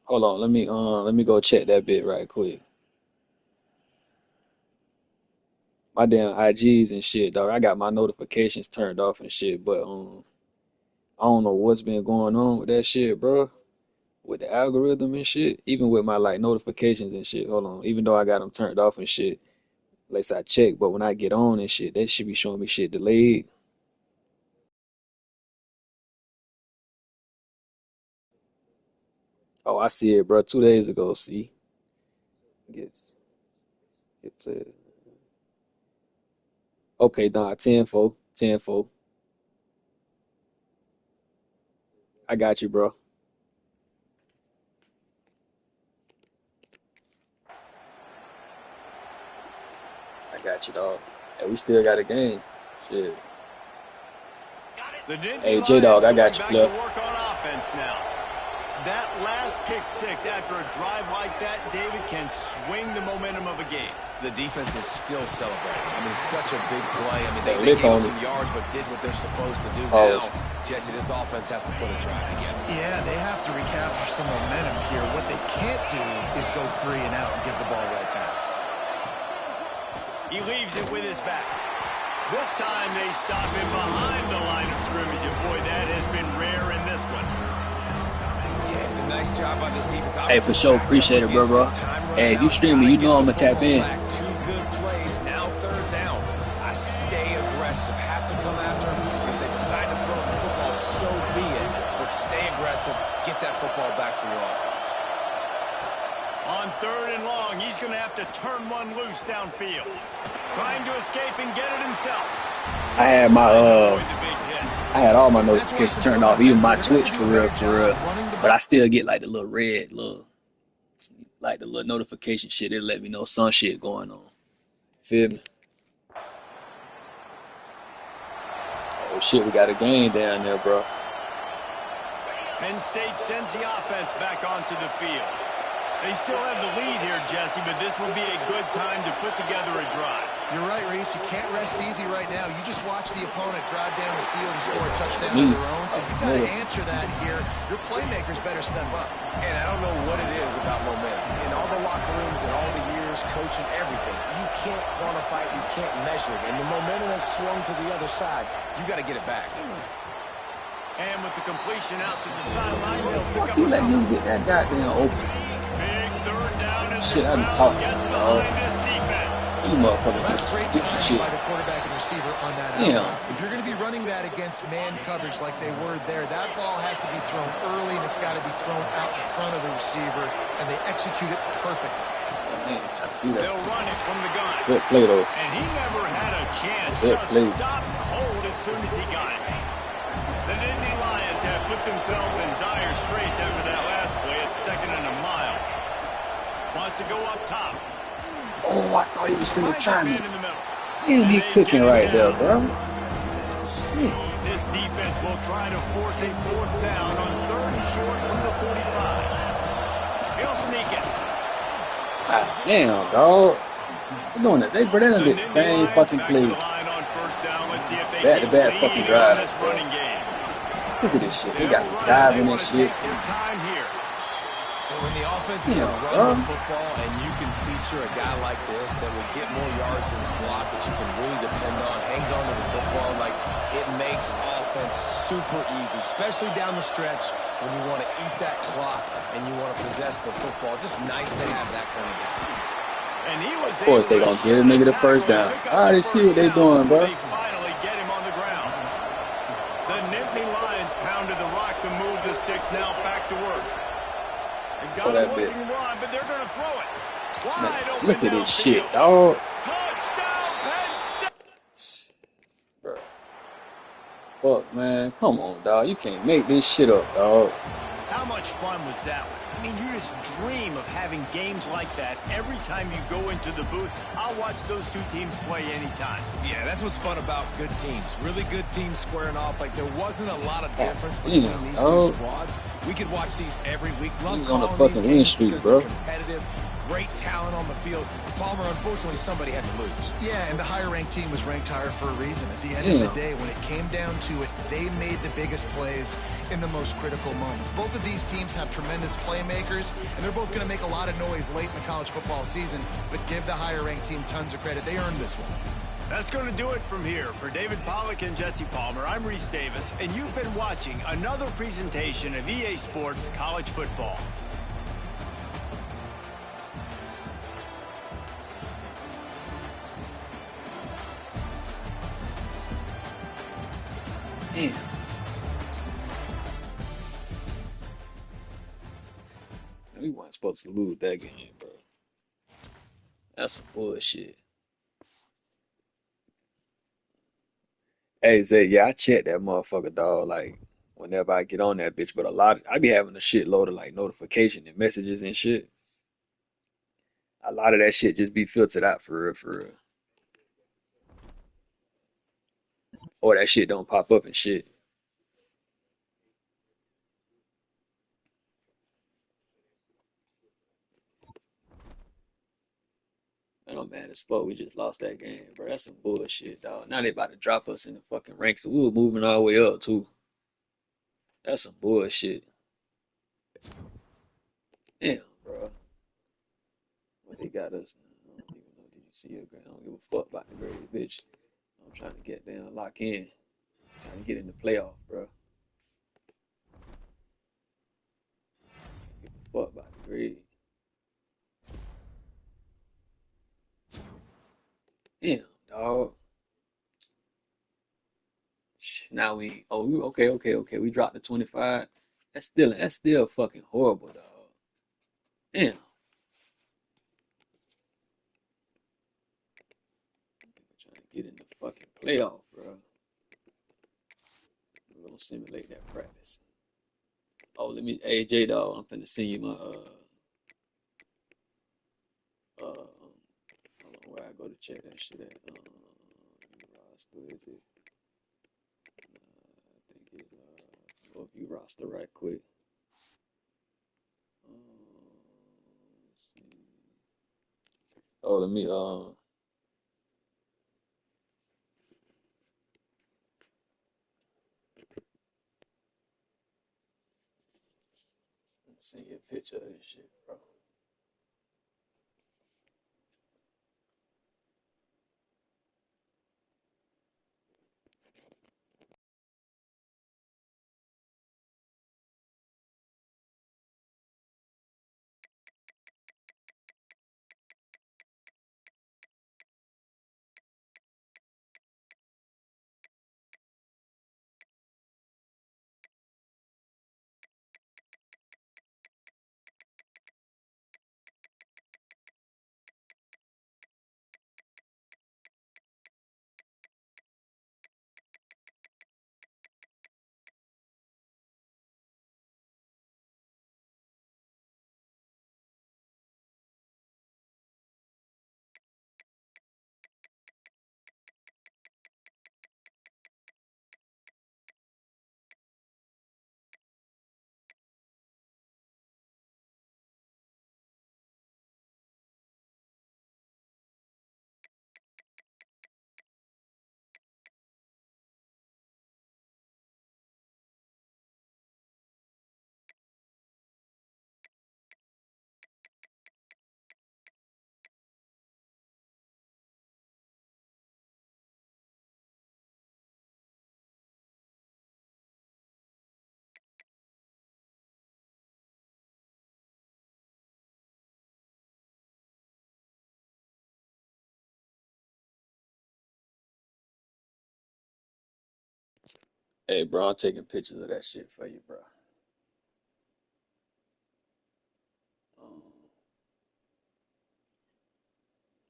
E: Hold on, let me go check that bit right quick. my damn IGs and shit, dog. I got my notifications turned off and shit, but I don't know what's been going on with that shit, bro. With the algorithm and shit, even with my like notifications and shit. Hold on, even though I got them turned off and shit, at least I check. But when I get on and shit, that should be showing me shit delayed. Oh, I see it, bro. 2 days ago. See, get get players. Okay, nah, 10-4, 10-4. I got you, bro. I got you, dog. And we still got a game. Shit. Hey, J-Dog, I got you, Flip.
B: That last pick six after a drive like that, David, can swing the momentum of a game.
D: The defense is still celebrating. I mean, such a big play. I mean, they gave up some yards, but did what they're supposed to do. Now, Jesse, this offense has to put a drive together.
C: Yeah, they have to recapture some momentum here. What they can't do is go 3 and out and give the ball right back.
B: He leaves it with his back. This time they stop him behind the line of scrimmage, and boy, that has been rare in this one.
D: Yeah, it's a nice job by this defense.
E: Hey, for sure, appreciate it, bro. Hey, if you stream me, you know I'm gonna tap in.
D: 2 good plays, now 3rd down. I stay aggressive, have to come after him. If they decide to throw the football, so be it. But stay aggressive, get that football back for your offense.
B: On 3rd and long, he's going to have to turn one loose downfield. Trying to escape and get it himself.
E: I had all my notifications turned off, even my Twitch for real. But I still get like the little red, like the little notification shit. It'll let me know some shit going on. Feel me? Oh shit, we got a game down there, bro.
B: Penn State sends the offense back onto the field. They still have the lead here, Jesse, but this will be a good time to put together a drive.
C: You're right, Reese. You can't rest easy right now. You just watch the opponent drive down the field and score a touchdown of their own. So you've got to answer that here. Your playmakers better step up.
D: And I don't know what it is about momentum. In all the locker rooms and all the years, coaching, everything, you can't quantify it, you can't measure it. And the momentum has swung to the other side. You got to get it back.
B: And with the completion out to the sideline, they'll pick up
E: You let him get that goddamn open.
B: Big 3rd down.
E: Shit, I be talking, dog. You motherfucker
C: That's great timing
E: shit.
C: by the quarterback and receiver on that
E: Damn.
C: outlet. If you're going to be running that against man coverage like they were there, that ball has to be thrown early and it's got to be thrown out in front of the receiver, and they execute it perfectly.
B: They'll run it from the gun.
E: Good play, though.
B: And he never had a chance.
E: Good
B: Just
E: play.
B: stopped cold as soon as he got it. The Nittany Lions have put themselves in dire straits after that last play. It's 2nd and a mile. Wants to go up top.
E: Oh, I thought he was finna try me. He cooking right there, bro. Shit.
B: This defense will try to force a 4th down on 3rd and short from the 45. He'll sneak it.
E: God damn, dog. They're doing it. They did the same fucking play. Back-to-back fucking drives, bro. Look at this shit. They got diving and shit.
D: And when the offense can run the football and you can feature a guy like this that will get more yards than his block, that you can really depend on, hangs on to the football, like it makes offense super easy, especially down the stretch when you want to eat that clock and you want to possess the football. Just nice to have that kind of guy.
B: And he was
E: of course, they gonna get a nigga the 1st down. I already see what they doing, bro.
B: They finally get him on the ground. The Nittany Lions pounded the rock to move the sticks. Now back to work. They've got a working run, but they're going to throw it. Wide open.
E: Look at this shit, dog.
B: Touchdown, Penn State.
E: Bro. Fuck, man. Come on, dog. You can't make this shit up, dog.
B: How much fun was that? I mean, you just dream of having games like that every time you go into the booth. I'll watch those two teams play anytime.
D: Yeah, that's what's fun about good teams. Really good teams squaring off. Like, there wasn't a lot of difference between these two squads. We could watch these every week. Love
E: on a fucking win streak, bro.
D: Competitive. great talent on the field. Palmer, unfortunately, somebody had to lose.
C: Yeah, and the higher-ranked team was ranked higher for a reason. At the end of the day, when it came down to it, they made the biggest plays in the most critical moments. Both of these teams have tremendous playmakers, and they're both going to make a lot of noise late in the college football season, but give the higher-ranked team tons of credit. They earned this one.
B: That's going to do it from here. For David Pollack and Jesse Palmer, I'm Reese Davis, and you've been watching another presentation of EA Sports College Football.
E: Damn. We weren't supposed to lose that game, bro. That's some bullshit. Hey, Zay, yeah, I check that motherfucker, dog. Like, whenever I get on that bitch, but I be having a shitload of like notification and messages and shit. A lot of that shit just be filtered out for real, for real. Or that shit don't pop up and shit. Man, I'm mad as fuck. We just lost that game, bro. That's some bullshit, dog. Now they about to drop us in the fucking ranks. So we were moving all the way up too. That's some bullshit. Damn, bro. What they got us? I don't even know. Did you see it? I don't give a fuck about the grade, bitch. I'm trying to get down, lock in. Trying to get in the playoff, bro. Give a fuck about the grade. Damn, dog. Now okay. We dropped to 25. That's still fucking horrible, dog. Damn. Trying to get in the fucking playoff, bro. We're gonna simulate that practice. Oh, let me, hey J dog, I'm finna send you my hold on, where I go to check that shit at. Roster is it? I think it's go view roster right quick. Let's see. Oh, let me send you a picture of this shit, bro. Hey, bro, I'm taking pictures of that shit for you, bro. Um,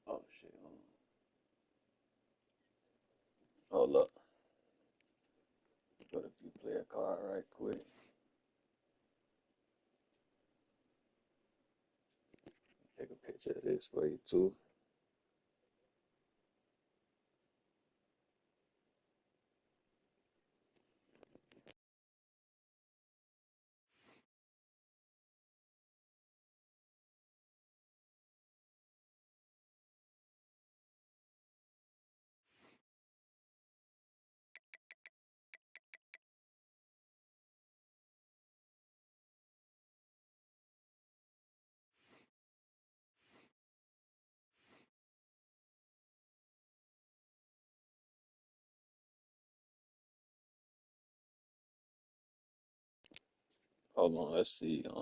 E: oh shit, hold up. Go to view player card right quick. Take a picture of this for you too. Hold on, let's see. Let me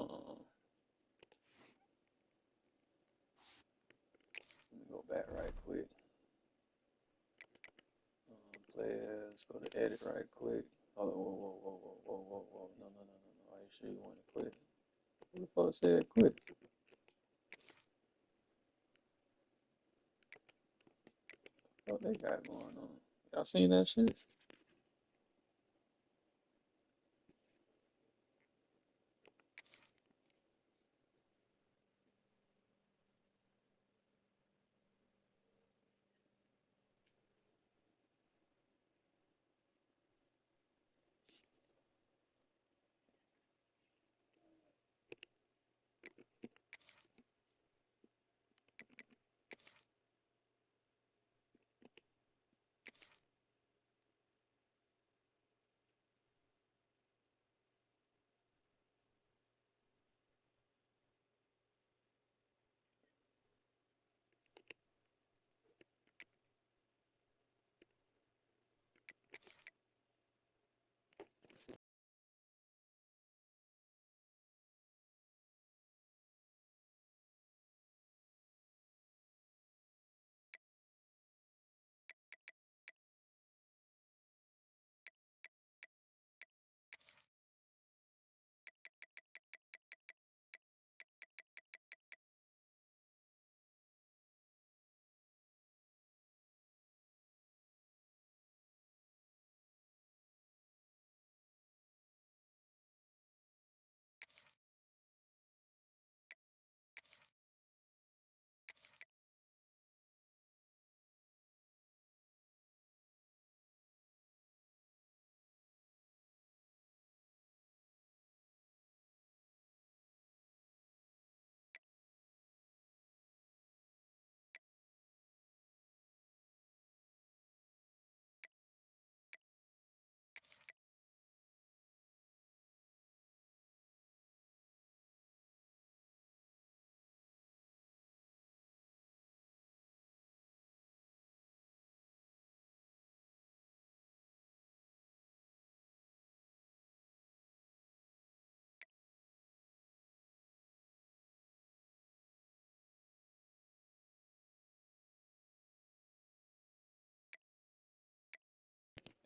E: go back right quick. Players, go to edit right quick. Oh, whoa. No. Are you sure you want to quit? Who the fuck said quit? What they got going on? Y'all seen that shit?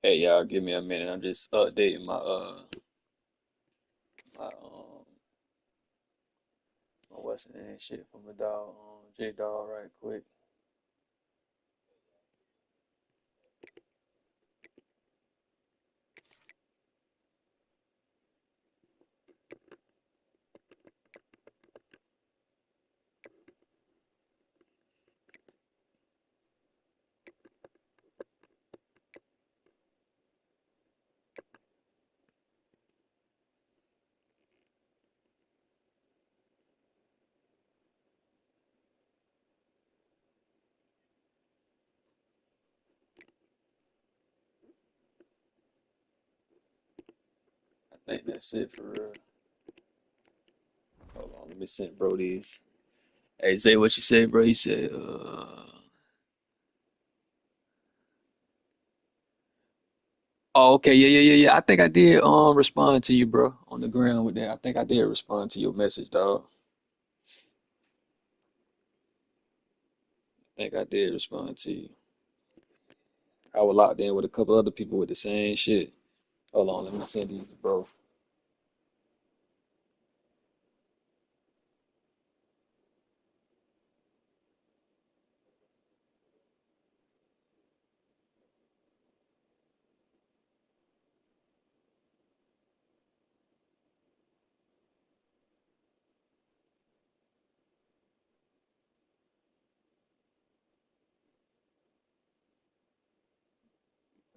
E: Hey y'all, give me a minute. I'm just updating my what's the name shit for my dog, J Dog right quick. I think that's it for real. Hold on, let me send bro these. Hey, say what you said, bro. He said, oh, okay, yeah. I think I did respond to you, bro, on the ground with that. I think I did respond to your message, dog. I think I did respond to you. I was locked in with a couple other people with the same shit. Hold on, let me send these to bro.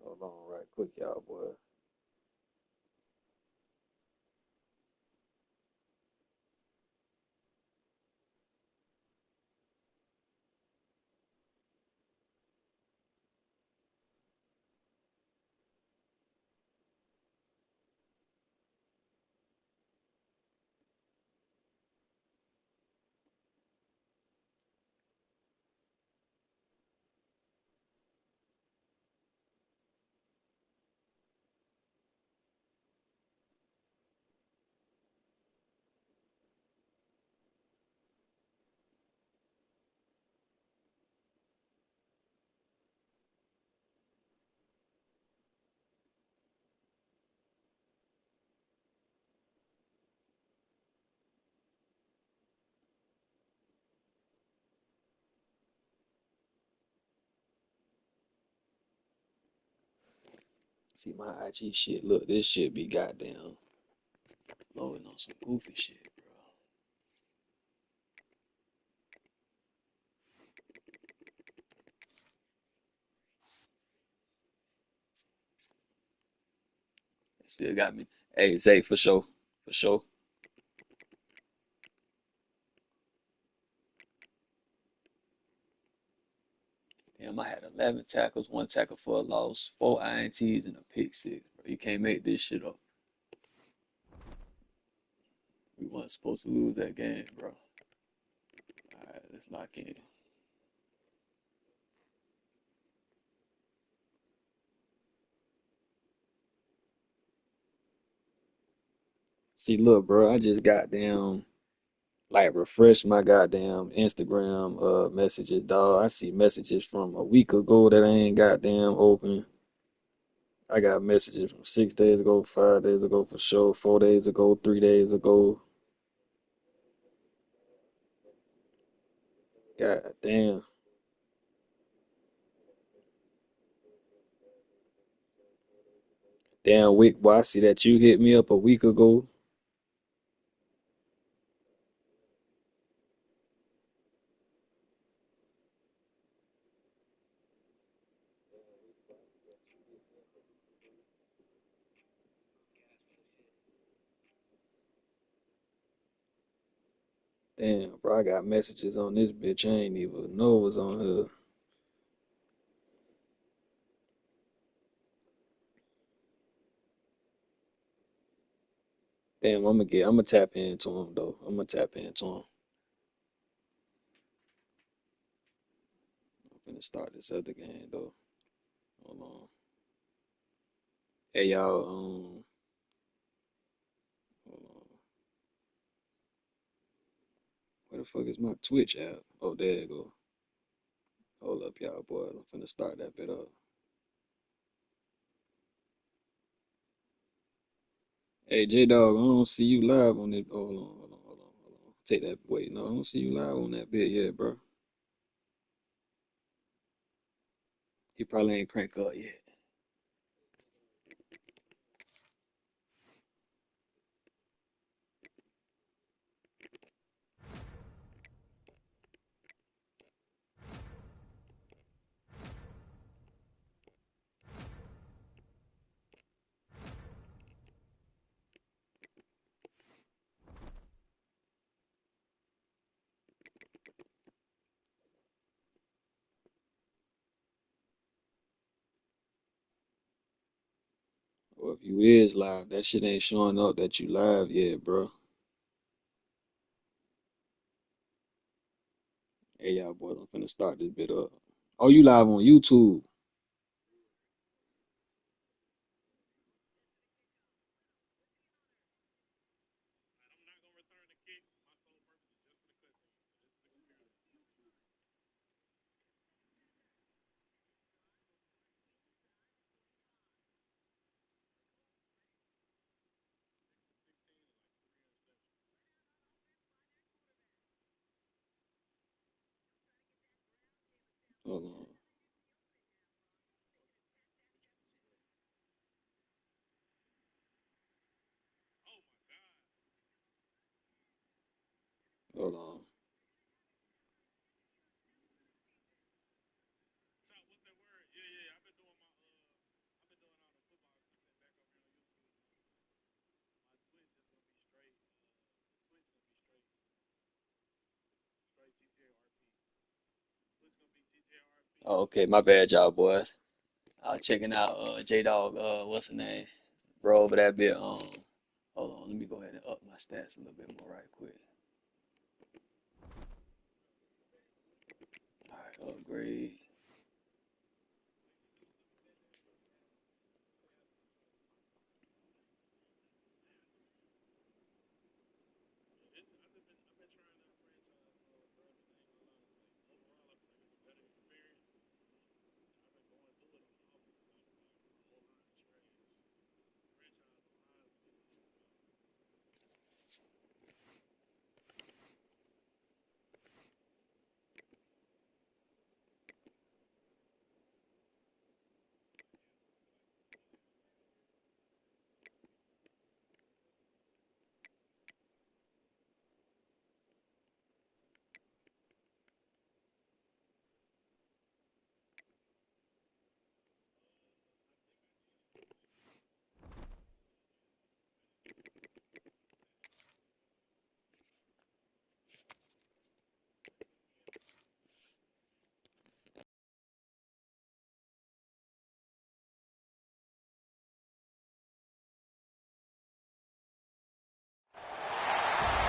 E: Hold on, right quick, y'all, boy. See my IG shit. Look, this shit be goddamn loading on some goofy shit, bro. It still got me. Hey, Zay, for sure. For sure. Damn, I had 11 tackles, 1 tackle for a loss, 4 INTs, and a pick six, bro. You can't make this shit up. We weren't supposed to lose that game, bro. All right, let's lock in. See, look, bro, I just goddamn like refresh my goddamn Instagram messages, dog. I see messages from a week ago that I ain't goddamn open. I got messages from 6 days ago, 5 days ago for sure, 4 days ago, 3 days ago. God damn. Damn, Wick, boy, I see that you hit me up a week ago. Damn, bro, I got messages on this bitch. I ain't even know it was on her. Damn, I'm gonna tap into him though. I'm gonna tap into him. I'm gonna start this other game though. Hold on. Hey y'all, hold on. Where the fuck is my Twitch app? Oh, there you go. Hold up, y'all, boy. I'm finna start that bit up. Hey, J Dog, I don't see you live on it. Hold on. Take that. Wait, no, I don't see you live on that bit yet, bro. You probably ain't crank up yet. Or if you is live, that shit ain't showing up that you live yet, bro. Hey, y'all, boys, I'm finna start this bit up. Oh, you live on YouTube? Hold on. Hold on. Oh, okay, my bad, y'all, boys. I was checking out J Dog, what's the name? Bro, over that bit. Hold on, let me go ahead and up my stats a little bit more right quick. All right, upgrade.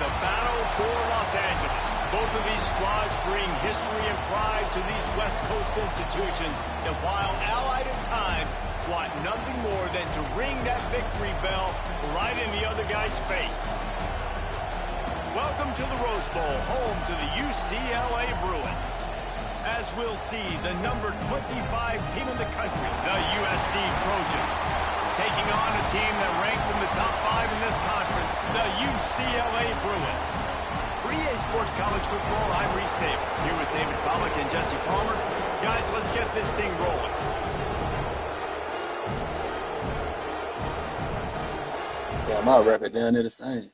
B: the battle for Los Angeles. Both of these squads bring history and pride to these West Coast institutions that, while allied at times, want nothing more than to ring that victory bell right in the other guy's face. Welcome to the Rose Bowl, home to the UCLA Bruins. As we'll see, the number 25 team in the country, the USC Trojans, taking on a team that ranks in the top 5 in this conference, the UCLA Bruins. For EA Sports College Football, I'm Reese Davis, here with David Pollack and Jesse Palmer. Guys, let's get this thing rolling.
E: Yeah, my record down there the same.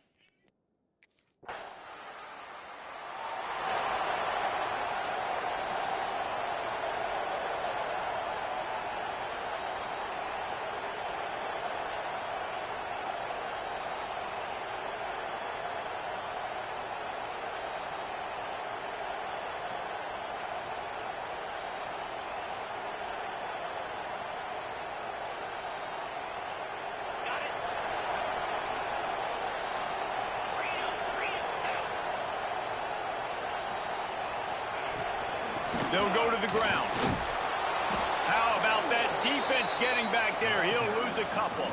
B: They'll go to the ground. How about that defense getting back there? He'll lose a couple.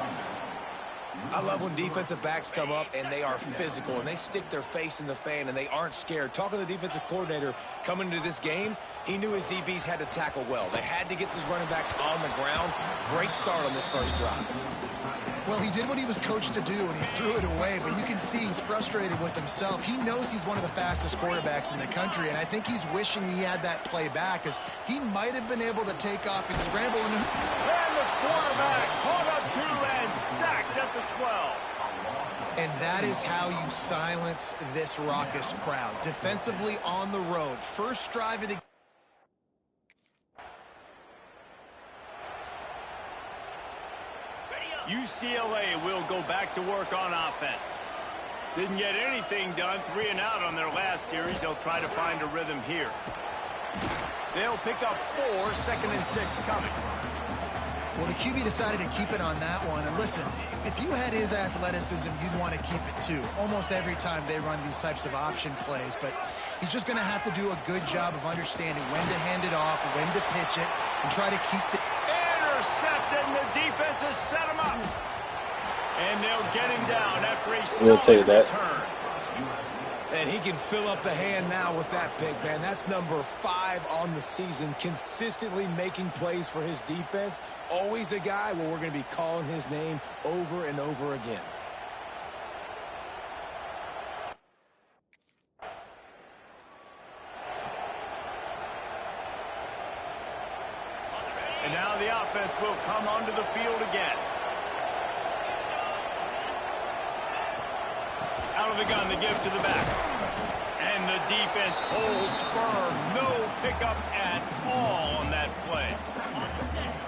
D: I love when defensive backs come up and they are physical and they stick their face in the fan and they aren't scared. Talking to the defensive coordinator coming into this game, he knew his DBs had to tackle well. They had to get these running backs on the ground. Great start on this first drive.
C: Well, he did what he was coached to do, and he threw it away, but you can see he's frustrated with himself. He knows he's one of the fastest quarterbacks in the country, and I think he's wishing he had that play back, as he might have been able to take off and scramble.
B: And the quarterback caught up to and sacked at the 12.
C: And that is how you silence this raucous crowd. Defensively on the road. First drive of the
B: UCLA will go back to work on offense. Didn't get anything done, 3 and out on their last series. They'll try to find a rhythm here. They'll pick up 4, 2nd and 6 coming.
C: Well, the QB decided to keep it on that one. And listen, if you had his athleticism, you'd want to keep it too. Almost every time they run these types of option plays. But he's just going to have to do a good job of understanding when to hand it off, when to pitch it, and try to keep the...
B: Intercepted, and the defense has set him up. And they'll get him down after a solid return.
D: And he can fill up the hand now with that pick, man. That's number 5 on the season, consistently making plays for his defense. Always a guy where we're going to be calling his name over and over again.
B: And now the offense will come onto the field again. Out of the gun to give to the back. And the defense holds firm. No pickup at all on that play.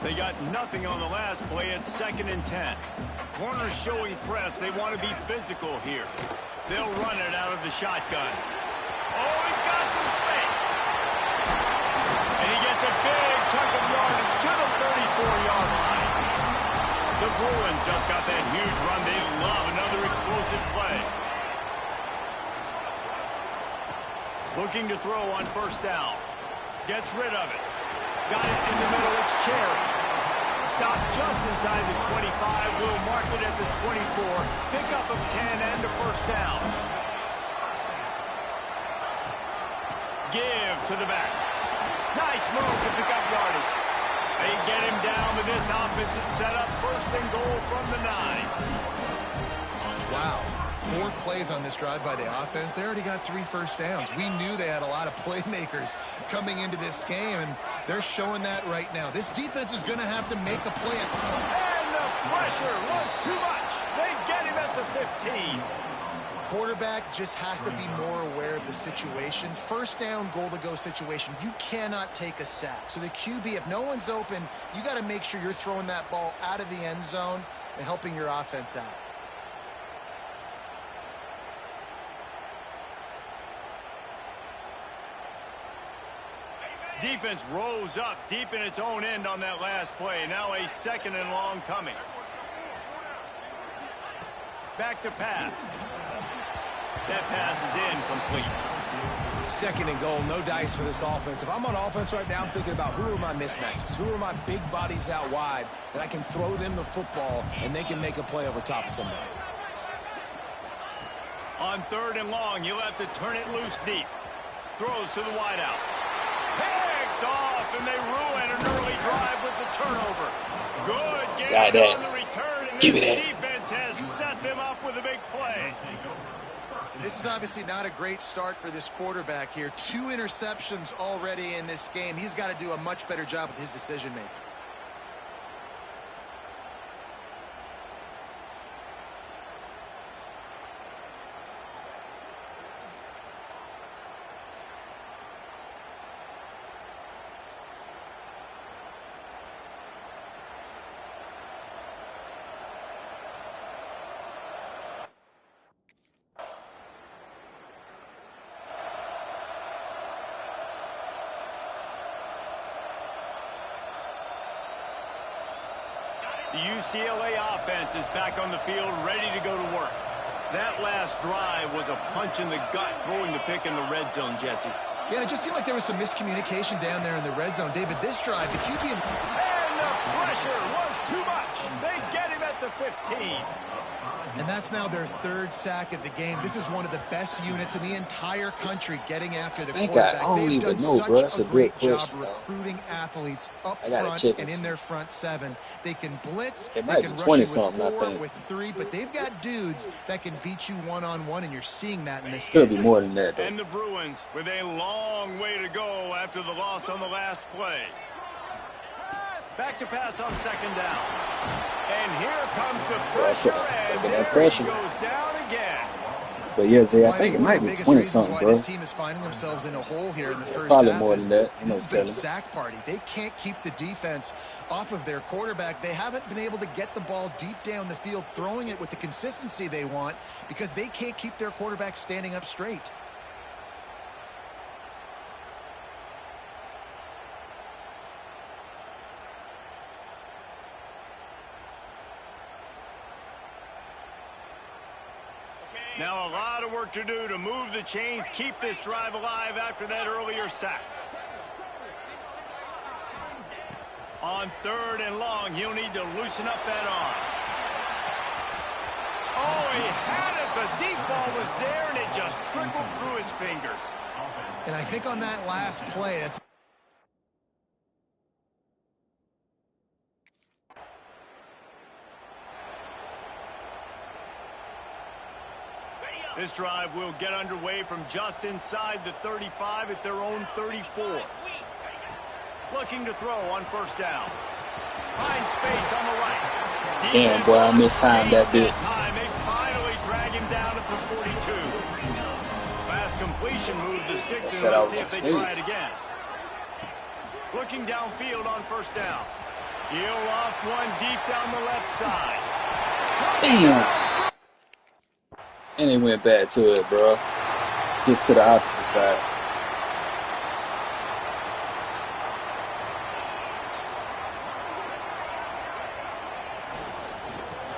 B: They got nothing on the last play. It's 2nd and 10. Corners showing press. They want to be physical here. They'll run it out of the shotgun. Oh, he's got some space. And he gets a big chunk of yardage to the 34-yard line. The Bruins just got that huge run. They love another explosive play. Looking to throw on 1st down. Gets rid of it. Got it in the middle. It's Cherry. Stopped just inside the 25. Will mark it at the 24. Pickup of 10 and a 1st down. Give to the back. Nice move to pick up yardage. They get him down, but this offense is set up 1st and goal from the 9.
C: Wow. 4 plays on this drive by the offense. They already got 3 first downs. We knew they had a lot of playmakers coming into this game, and they're showing that right now. This defense is going to have to make a play.
B: And the pressure was too much. They get him at the 15.
C: Quarterback just has to be more aware of the situation. 1st down, goal-to-go situation. You cannot take a sack. So the QB, if no one's open, you got to make sure you're throwing that ball out of the end zone and helping your offense out.
B: Defense rose up deep in its own end on that last play. Now a 2nd and long coming. Back to pass. That pass is incomplete.
D: Second and goal, no dice for this offense. If I'm on offense right now, I'm thinking about who are my mismatches, who are my big bodies out wide that I can throw them the football and they can make a play over top of somebody.
B: On 3rd and long, you'll have to turn it loose deep. Throws to the wideout. Picked off, and they ruin an early drive with the turnover. Good game on the return, and this defense has set them up with a big play.
C: This is obviously not a great start for this quarterback here. 2 interceptions already in this game. He's got to do a much better job with his decision-making.
B: The UCLA offense is back on the field, ready to go to work. That last drive was a punch in the gut, throwing the pick in the red zone, Jesse.
C: Yeah, it just seemed like there was some miscommunication down there in the red zone. David, this drive, the QB...
B: And the pressure was too much. They get him at the 15.
C: And that's now their 3rd sack of the game. This is one of the best units in the entire country getting after the quarterback. They've done such a great job recruiting athletes up front and in their front 7. They can blitz, they can rush you with 4, with 3, but they've got dudes that can beat you one-on-one, and you're seeing that in this game.
E: Could be more than that, though.
B: And the Bruins with a long way to go after the loss on the last play. Back to pass on 2nd down. And here comes the pressure, and there he goes down again.
E: But yeah, Zay, I think it might be 20-something, bro.
C: This team is finding themselves in a hole here in the first
E: Probably
C: half.
E: more than that.
C: This has been a sack party. They can't keep the defense off of their quarterback. They haven't been able to get the ball deep down the field, throwing it with the consistency they want, because they can't keep their quarterback standing up straight.
B: Now a lot of work to do to move the chains, keep this drive alive after that earlier sack. On 3rd and long, he'll need to loosen up that arm. Oh, he had it. The deep ball was there, and it just trickled through his fingers.
C: And I think on that last play, it's...
B: This drive will get underway from just inside the 35 at their own 34. Looking to throw on 1st down. Finds space on the right.
E: Damn, boy, I mistimed that bit.
B: They finally drag him down at the 42. Fast completion move the sticks in. Let's see if they try it again. Looking downfield on 1st down. He'll off one deep down the left side.
E: Damn. And they went back to it, bro. Just to the opposite side.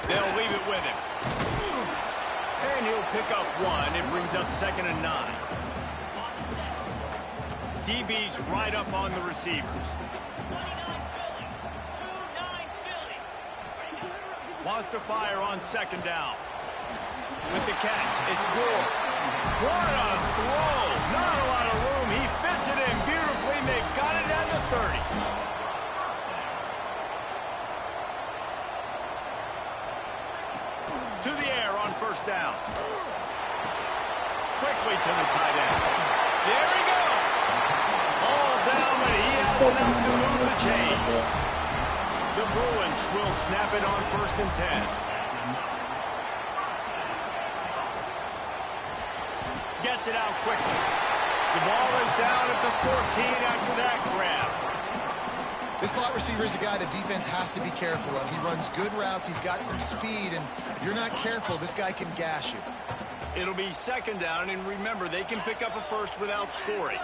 B: They'll leave it with him. And he'll pick up 1. It brings up 2nd and 9. DB's right up on the receivers. Wants to fire on 2nd down. With the catch, it's Gore. What a throw! Not a lot of room. He fits it in beautifully, and they've got it at the 30. To the air on 1st down. Quickly to the tight end. There he goes. All down, but he has enough to move the chains. The Bruins will snap it on 1st and 10. Gets it out quickly. The ball is down at the 14 after that grab.
C: This slot receiver is a guy the defense has to be careful of. He runs good routes. He's got some speed, and if you're not careful, this guy can gash you.
B: It'll be 2nd down, and remember, they can pick up a first without scoring.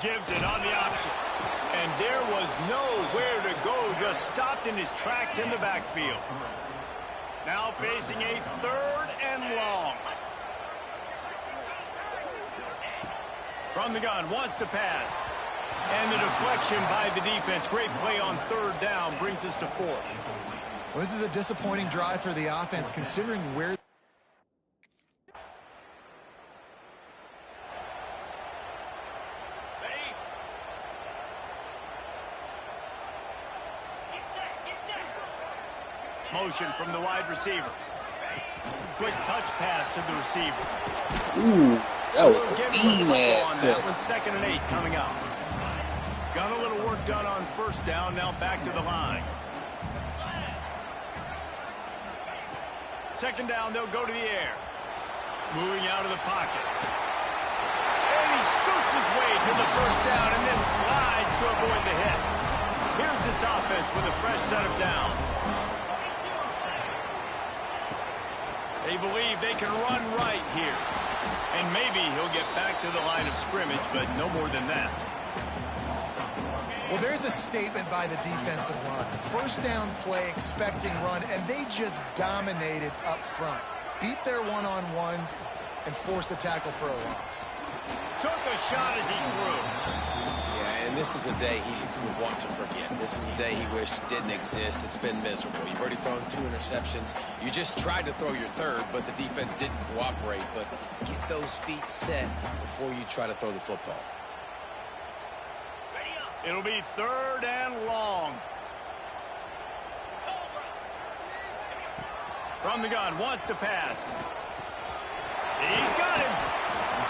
B: Gives it on the option. And there was nowhere to go, just stopped in his tracks in the backfield. Now facing a 3rd and long. From the gun, wants to pass. And the deflection by the defense. Great play on 3rd down brings us to 4th.
C: Well, this is a disappointing drive for the offense, considering where...
B: Motion from the wide receiver. Quick touch pass to the receiver.
E: Ooh, that was
B: on that one. 2nd and 8 coming up. Got a little work done on 1st down. Now back to the line. 2nd down, they'll go to the air. Moving out of the pocket. And he scoots his way to the 1st down and then slides to avoid the hit. Here's this offense with a fresh set of downs. They believe they can run right here. And maybe he'll get back to the line of scrimmage, but no more than that.
C: Well, there's a statement by the defensive line. 1st down play, expecting run, and they just dominated up front. Beat their one-on-ones and forced a tackle for a loss.
B: Took a shot as he threw.
D: Yeah, and this is a day he would want to forget. This is the day he wished didn't exist. It's been miserable. You've already thrown 2 interceptions. You just tried to throw your 3rd, but the defense didn't cooperate. But get those feet set before you try to throw the football.
B: It'll be 3rd and long. From the gun, wants to pass. He's got him.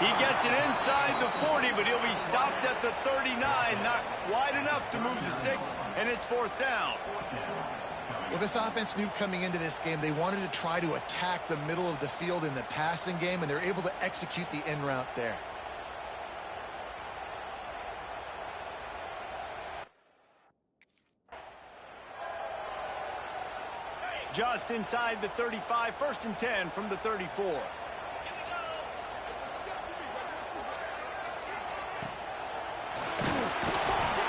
B: He gets it inside the 40, but he'll be stopped at the 39. Not wide enough to move the sticks, and it's 4th down.
C: Well, this offense knew coming into this game they wanted to try to attack the middle of the field in the passing game, and they're able to execute the in route there.
B: Just inside the 35, 1st and 10 from the 34.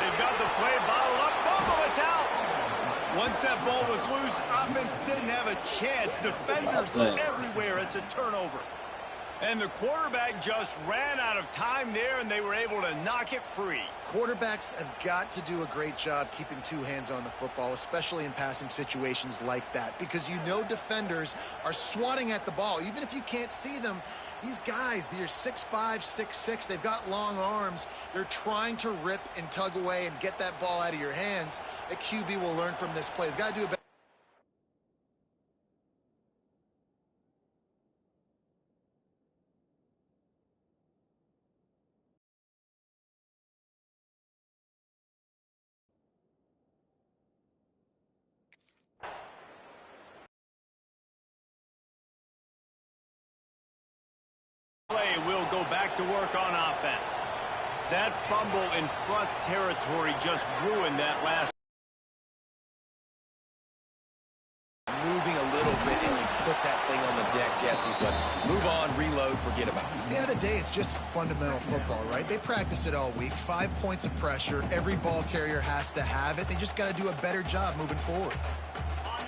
B: They've got the play bottled up. Fumble, it's out. Once that ball was loose, offense didn't have a chance. Defenders everywhere. It's a turnover. And the quarterback just ran out of time there, and they were able to knock it free.
C: Quarterbacks have got to do a great job keeping 2 hands on the football, especially in passing situations like that, because you know defenders are swatting at the ball. Even if you can't see them, these guys, they're 6'5", 6'6", they've got long arms. They're trying to rip and tug away and get that ball out of your hands. A QB will learn from this play. He's got to do a better.
B: Will go back to work on offense. That fumble in plus territory just ruined that last.
D: Moving a little bit and you put that thing on the deck, Jesse, but move on, reload, forget about it.
C: At the end of the day, it's just fundamental football, right? They practice it all week. 5 points of pressure. Every ball carrier has to have it. They just got to do a better job moving forward.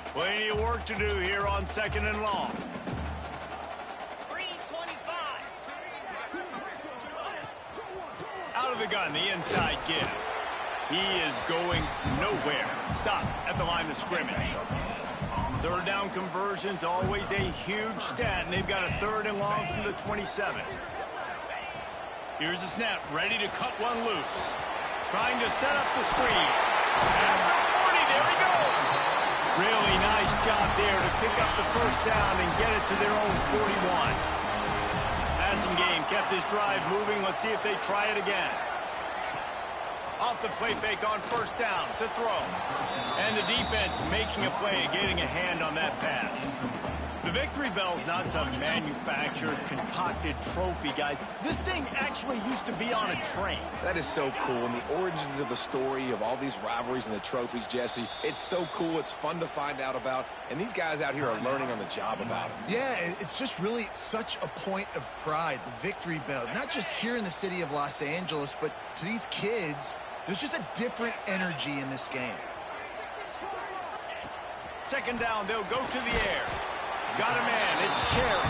B: Plenty of work to do here on 2nd and long. Out of the gun, the inside give. He is going nowhere. Stop at the line of scrimmage. 3rd down conversion's always a huge stat, and they've got a 3rd and long from the 27. Here's the snap, ready to cut one loose. Trying to set up the screen. At the 40, there he goes. Really nice job there to pick up the 1st down and get it to their own 41. Passing game kept this drive moving. Let's see if they try it again. Off the play fake on 1st down to throw. And the defense making a play, getting a hand on that pass. The victory bell's not some manufactured, concocted trophy, guys. This thing actually used to be on a train.
D: That is so cool. And the origins of the story of all these rivalries and the trophies, Jesse, it's so cool. It's fun to find out about. And these guys out here are learning on the job about it.
C: Yeah, it's just really such a point of pride, the victory bell. Not just here in the city of Los Angeles, but to these kids, there's just a different energy in this game.
B: 2nd down, they'll go to the air. Got a man. It's Cherry.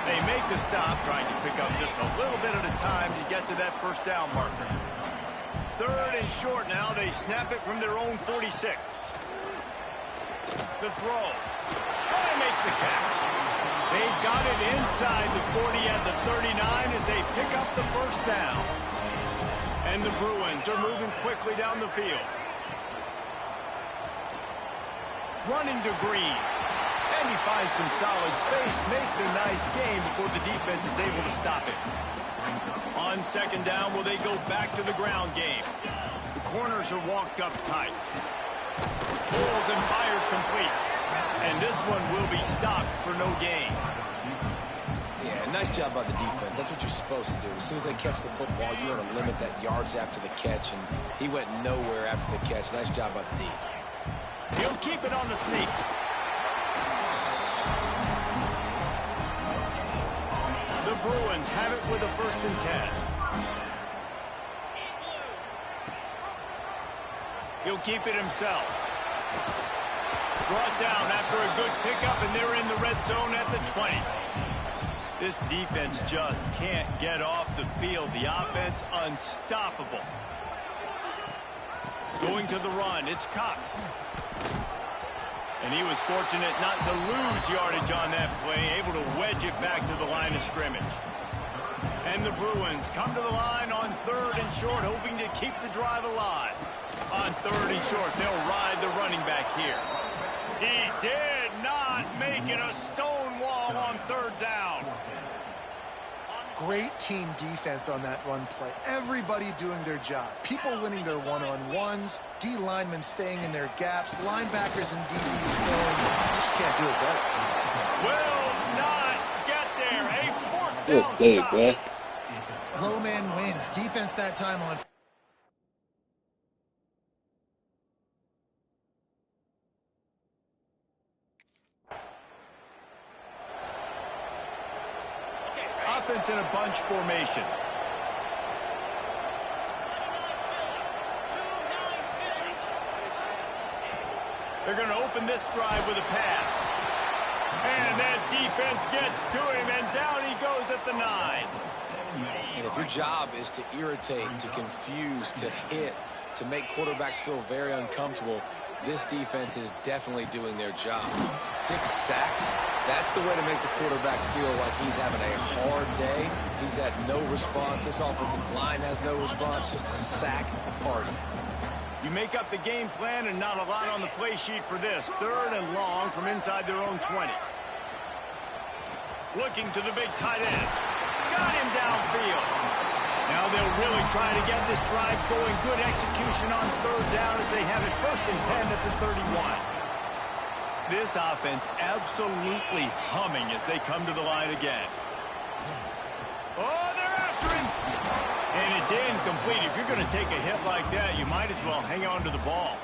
B: They make the stop, trying to pick up just a little bit at a time to get to that first down marker. 3rd and short now. They snap it from their own 46. The throw. Oh, he makes the catch. They've got it inside the 40 at the 39 as they pick up the first down. And the Bruins are moving quickly down the field. Running to Green. And he finds some solid space, makes a nice game before the defense is able to stop it. On 2nd down, will they go back to the ground game? The corners are walked up tight. Pulls and fires complete. And this one will be stopped for no gain.
D: Yeah, nice job by the defense. That's what you're supposed to do. As soon as they catch the football, you want to limit that yards after the catch, and he went nowhere after the catch. Nice job by the D.
B: He'll keep it on the sneak. The Bruins have it with a 1st and 10. He'll keep it himself. Brought down after a good pickup, and they're in the red zone at the 20. This defense just can't get off the field. The offense unstoppable. Going to the run, it's Cox. And he was fortunate not to lose yardage on that play, able to wedge it back to the line of scrimmage. And the Bruins come to the line on 3rd and short, hoping to keep the drive alive. On 3rd and short, they'll ride the running back here. He did not make it a stone wall on 3rd down.
C: Great team defense on that run play. Everybody doing their job. People winning their one-on-ones. D linemen staying in their gaps. Linebackers and DBs filling. You just can't do it better.
B: Will not get there. A 4th
E: Good
B: down
E: play,
B: stop.
E: boy.
C: Low man wins. Defense that time on.
B: Offense in a bunch formation. They're going to open this drive with a pass. And that defense gets to him, and down he goes at the 9.
D: And if your job is to irritate, to confuse, to hit, to make quarterbacks feel very uncomfortable, this defense is definitely doing their job. 6 sacks. That's the way to make the quarterback feel like he's having a hard day. He's had no response. This offensive line has no response. Just a sack party.
B: You make up the game plan and not a lot on the play sheet for this. 3rd and long from inside their own 20. Looking to the big tight end. Got him downfield. Now they'll really try to get this drive going. Good execution on 3rd down as they have it 1st and 10 at the 31. This offense absolutely humming as they come to the line again. Oh, they're after him. And it's incomplete. If you're going to take a hit like that, you might as well hang on to the ball.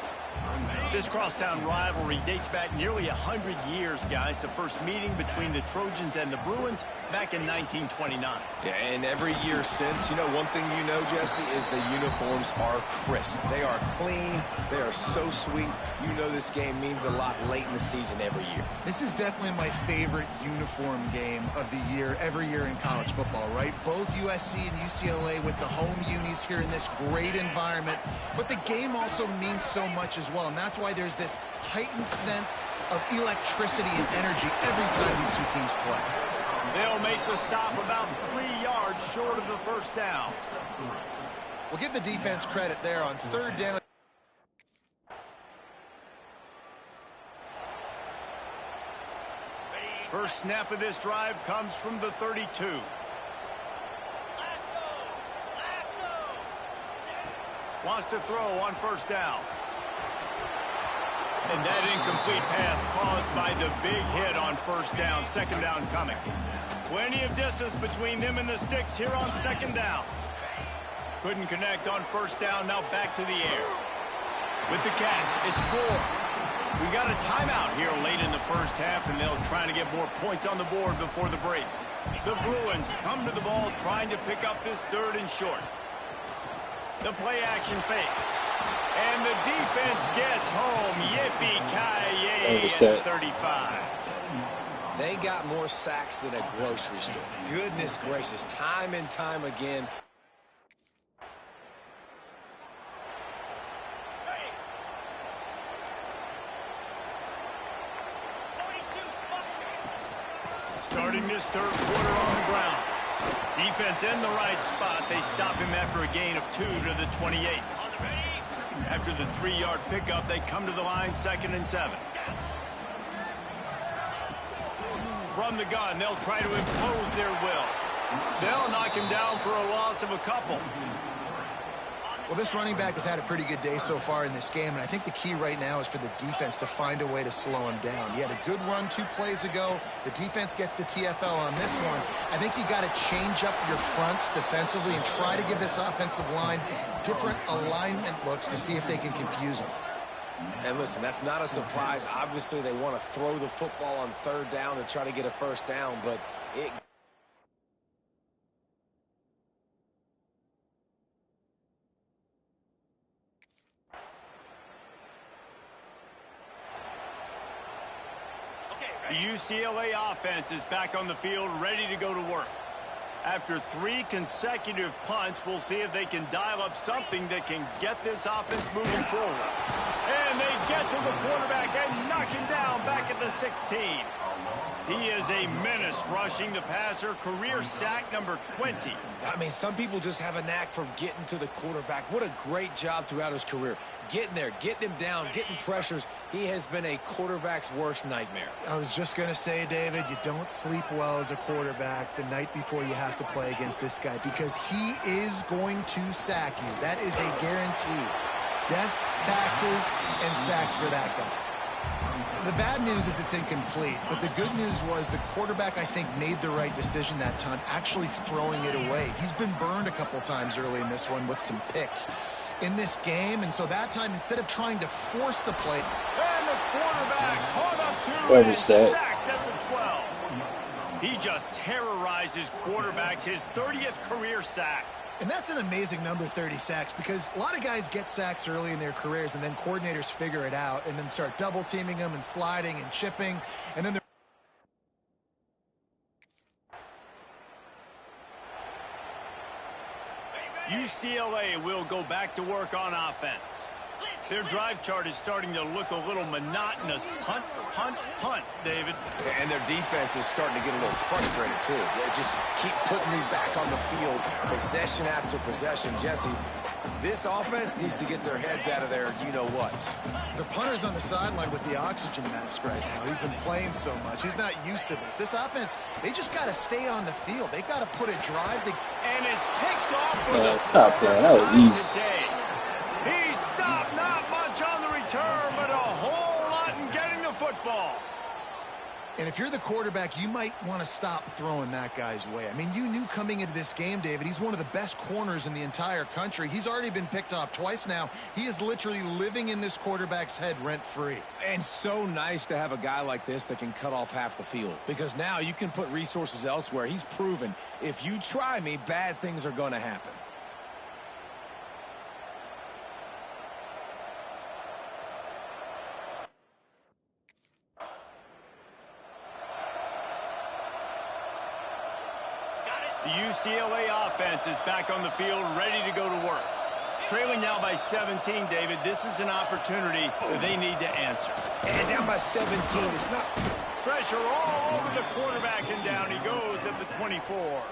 B: This crosstown rivalry dates back nearly 100 years, guys. The first meeting between the Trojans and the Bruins back in 1929.
D: Yeah, and every year since, you know, one thing you know, Jesse, is the uniforms are crisp. They are clean. They are so sweet. You know this game means a lot late in the season every year.
C: This is definitely my favorite uniform game of the year, every year in college football, right? Both USC and UCLA with the home unis here in this great environment. But the game also means so much as well, and that's why there's this heightened sense of electricity and energy every time these two teams play.
B: They'll make the stop about 3 yards short of the first down.
C: We'll give the defense credit there on 3rd down.
B: First snap of this drive comes from the 32. Wants to throw on 1st down. And that incomplete pass caused by the big hit on 1st down. 2nd down coming. Plenty of distance between them and the sticks here on 2nd down. Couldn't connect on 1st down. Now back to the air. With the catch, it's Gore. We got a timeout here late in the first half, and they'll try to get more points on the board before the break. The Bruins come to the ball trying to pick up this 3rd and short. The play action fake. And the defense gets home. Yippee-ki-yay at 35.
D: They got more sacks than a grocery store. Goodness gracious, time and time again.
B: Starting this third quarter on the ground. Defense in the right spot. They stop him after a gain of 2 to the 28. After the 3-yard pickup, they come to the line, 2nd and 7. From the gun, they'll try to impose their will. They'll knock him down for a loss of a couple.
C: Well, this running back has had a pretty good day so far in this game, and I think the key right now is for the defense to find a way to slow him down. He had a good run 2 plays ago. The defense gets the TFL on this one. I think you got to change up your fronts defensively and try to give this offensive line different alignment looks to see if they can confuse him.
D: And listen, that's not a surprise. Obviously, they want to throw the football on 3rd down to try to get a 1st down, but it...
B: The UCLA offense is back on the field, ready to go to work. After 3 consecutive punts, we'll see if they can dial up something that can get this offense moving forward. And they get to the quarterback and knock him down back at the 16. He is a menace rushing the passer, career sack number 20.
D: I mean, some people just have a knack for getting to the quarterback. What a great job throughout his career. Getting there, getting him down, getting pressures. He has been a quarterback's worst nightmare.
C: I was just going to say, David, you don't sleep well as a quarterback the night before you have to play against this guy because he is going to sack you. That is a guarantee. Death, taxes, and sacks for that guy. The bad news is it's incomplete, but the good news was the quarterback, I think, made the right decision that time, actually throwing it away. He's been burned a couple times early in this one with some picks in this game, and so that time, instead of trying to force the play,
B: and the quarterback caught up to and sacked at the 12. He just terrorizes quarterbacks, his 30th career sack.
C: And that's an amazing number, 30 sacks, because a lot of guys get sacks early in their careers, and then coordinators figure it out and then start double-teaming them and sliding and chipping, and then
B: UCLA will go back to work on offense. Their drive chart is starting to look a little monotonous. Punt, punt, punt, David.
D: And their defense is starting to get a little frustrated, too. They just keep putting me back on the field, possession after possession. Jesse, this offense needs to get their heads out of their you-know-what.
C: The punter's on the sideline with the oxygen mask right now. He's been playing so much. He's not used to this. This offense, they just got to stay on the field. They've got to put a drive to...
B: And it's picked off for the
E: stop playing. That was easy.
B: He stopped not much on the return, but a whole lot in getting the football.
C: And if you're the quarterback, you might want to stop throwing that guy's way. I mean, you knew coming into this game, David, he's one of the best corners in the entire country. He's already been picked off twice now. He is literally living in this quarterback's head rent-free.
D: And so nice to have a guy like this that can cut off half the field, because now you can put resources elsewhere. He's proven if you try me, bad things are going to happen.
B: The UCLA offense is back on the field, ready to go to work. Trailing now by 17, David. This is an opportunity that they need to answer.
D: And down by 17. It's not...
B: Pressure all over the quarterback, and down he goes at the 24.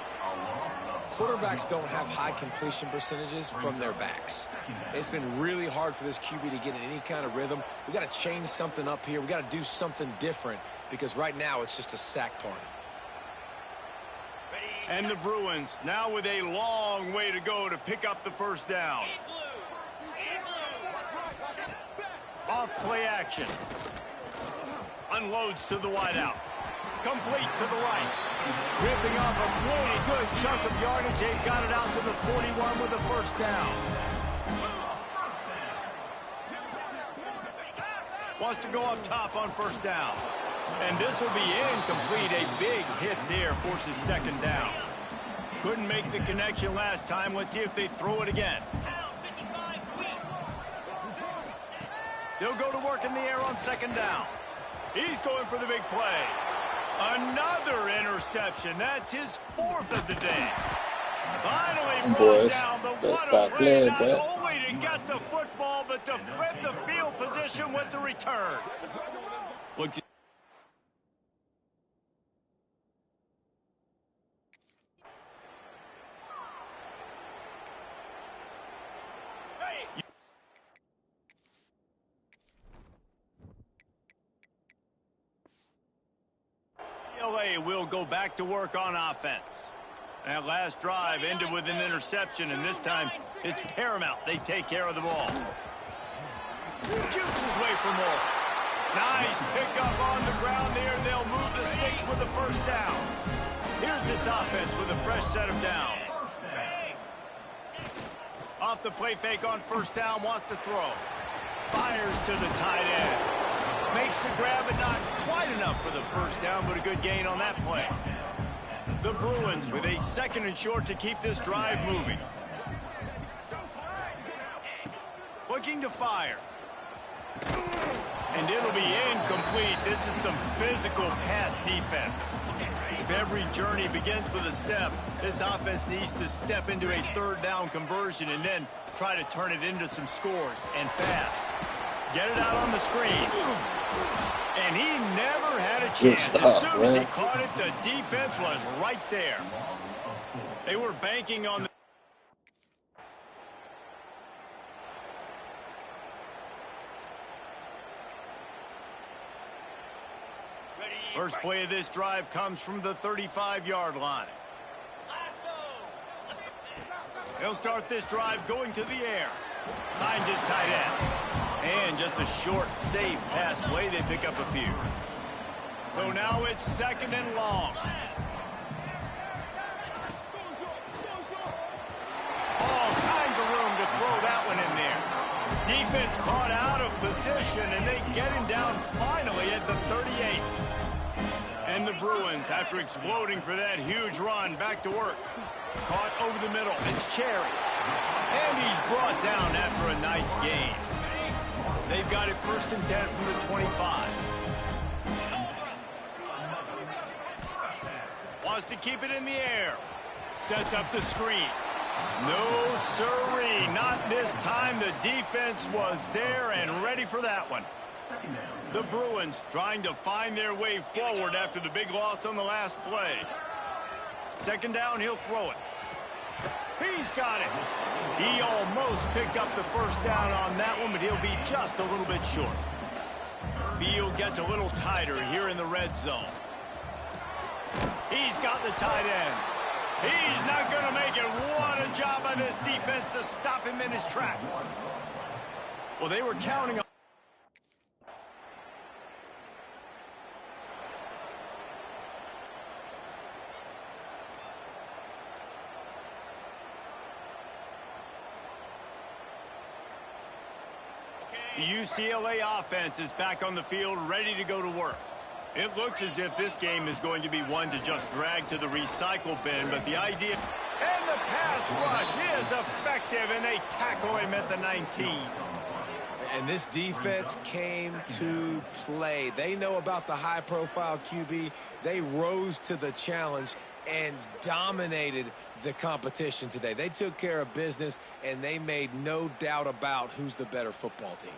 D: Quarterbacks don't have high completion percentages from their backs. It's been really hard for this QB to get in any kind of rhythm. We got to change something up here. We got to do something different, because right now it's just a sack party.
B: And the Bruins now with a long way to go to pick up the first down. Off play action. Unloads to the wideout. Complete to the right. Ripping off a pretty good chunk of yardage. They got it out to the 41 with the first down. Wants to go up top on first down. And this will be incomplete. A big hit there forces second down. Couldn't make the connection last time. Let's see if they throw it again. They'll go to work in the air on second down. He's going for the big play. Another interception. That's his 4th of the day. Finally
E: Boys,
B: down, but
E: better
B: what
E: stop
B: a
E: playing,
B: not
E: boy.
B: only to get the football, but to flip the field position with the return. UCLA will go back to work on offense. That last drive ended with an interception, and this time it's paramount they take care of the ball. Jukes his way for more. Nice pickup on the ground there. They'll move the sticks with the first down. Here's this offense with a fresh set of downs. Off the play fake on first down, wants to throw. Fires to the tight end. Makes the grab, but not quite enough for the first down, but a good gain on that play. The Bruins with a 2nd and short to keep this drive moving. Looking to fire. And it'll be incomplete. This is some physical pass defense. If every journey begins with a step, this offense needs to step into a 3rd down conversion and then try to turn it into some scores, and fast. Get it out on the screen. And he never had a chance. As soon as he caught it, the defense was right there. They were banking on the... First play of this drive comes from the 35-yard line. They'll start this drive going to the air. Finds his tight end. And just a short, safe pass play. They pick up a few. So now it's 2nd and long. All kinds of room to throw that one in there. Defense caught out of position, and they get him down finally at the 38. And the Bruins, after exploding for that huge run, back to work. Caught over the middle. It's Cherry. And he's brought down after a nice gain. They've got it 1st and 10 from the 25. Wants to keep it in the air. Sets up the screen. No siree, not this time. The defense was there and ready for that one. The Bruins trying to find their way forward after the big loss on the last play. 2nd down, he'll throw it. He's got it. He almost picked up the first down on that one, but he'll be just a little bit short. Field gets a little tighter here in the red zone. He's got the tight end. He's not going to make it. What a job by this defense to stop him in his tracks. Well, they were counting on... The UCLA offense is back on the field, ready to go to work. It looks as if this game is going to be one to just drag to the recycle bin, but the idea... And the pass rush is effective, and they tackle him at the 19.
D: And this defense came to play. They know about the high-profile QB. They rose to the challenge and dominated the competition today. They took care of business, and they made no doubt about who's the better football team.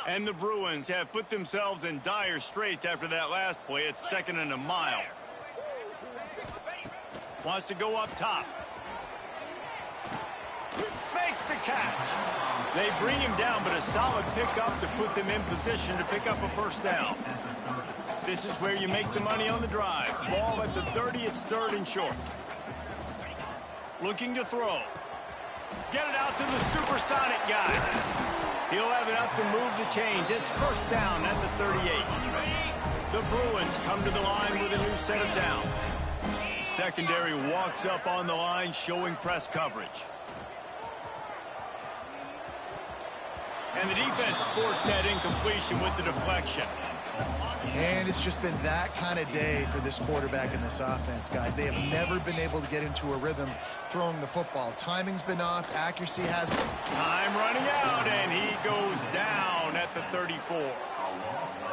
B: And the Bruins have put themselves in dire straits after that last play. It's 2nd and a mile. Wants to go up top. Makes the catch. They bring him down, but a solid pickup to put them in position to pick up a first down. This is where you make the money on the drive. Ball at the 30, it's 3rd and short. Looking to throw. Get it out to the supersonic guy. He'll have enough to move the chains. It's first down at the 38. The Bruins come to the line with a new set of downs. Secondary walks up on the line, showing press coverage. And the defense forced that incompletion with the deflection.
C: And it's just been that kind of day for this quarterback and this offense, guys. They have never been able to get into a rhythm throwing the football. Timing's been off. Accuracy hasn't.
B: Time running out, and he goes down at the 34.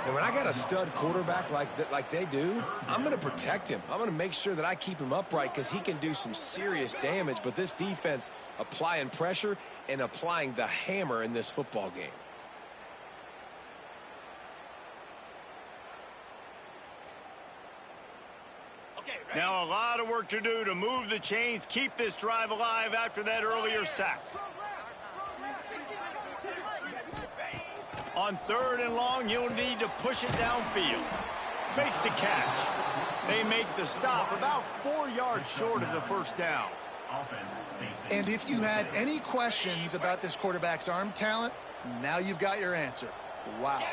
D: And when I got a stud quarterback like they do, I'm going to protect him. I'm going to make sure that I keep him upright because he can do some serious damage. But this defense applying pressure and applying the hammer in this football game.
B: Now a lot of work to do to move the chains, keep this drive alive after that earlier sack. On 3rd and long, you'll need to push it downfield. Makes the catch. They make the stop about 4 yards short of the first down.
C: And if you had any questions about this quarterback's arm talent, now you've got your answer. Wow.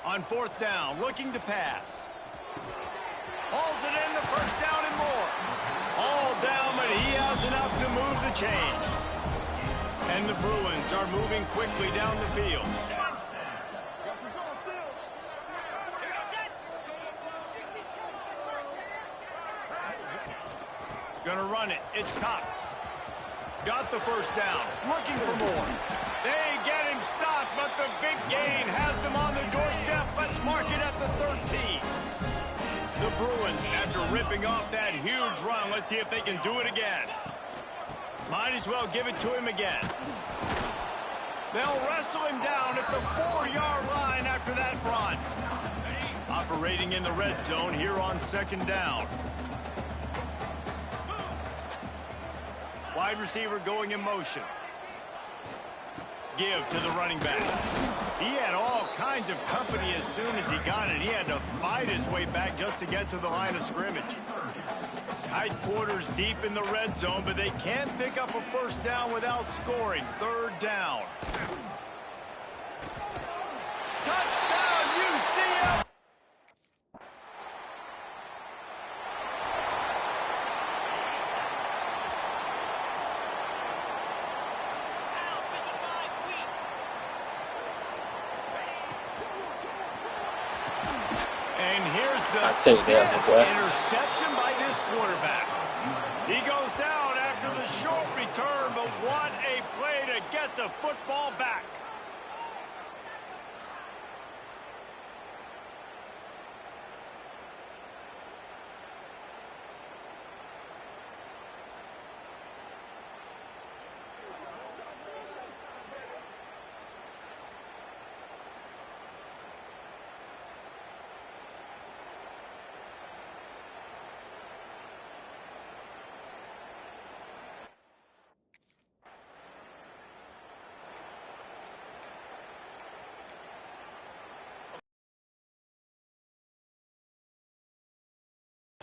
B: On 4th down, looking to pass. Hauls it in, the first down and more. All down, but he has enough to move the chains. And the Bruins are moving quickly down the field. Gonna run it. It's Cox. Got the first down. Looking for more. They get him stopped, but the big gain has them on the doorstep. Let's mark it at the 13. The Bruins, after ripping off that huge run, let's see if they can do it again. Might as well give it to him again. They'll wrestle him down at the 4-yard line after that run. Operating in the red zone here on 2nd down. Wide receiver going in motion. Give to the running back. He had all kinds of company as soon as he got it. He had to fight his way back just to get to the line of scrimmage. Tight quarters deep in the red zone, but they can't pick up a first down without scoring. 3rd down. Touchdown, UCF! Interception by this quarterback. He goes down after the short return, but what a play to get the football back.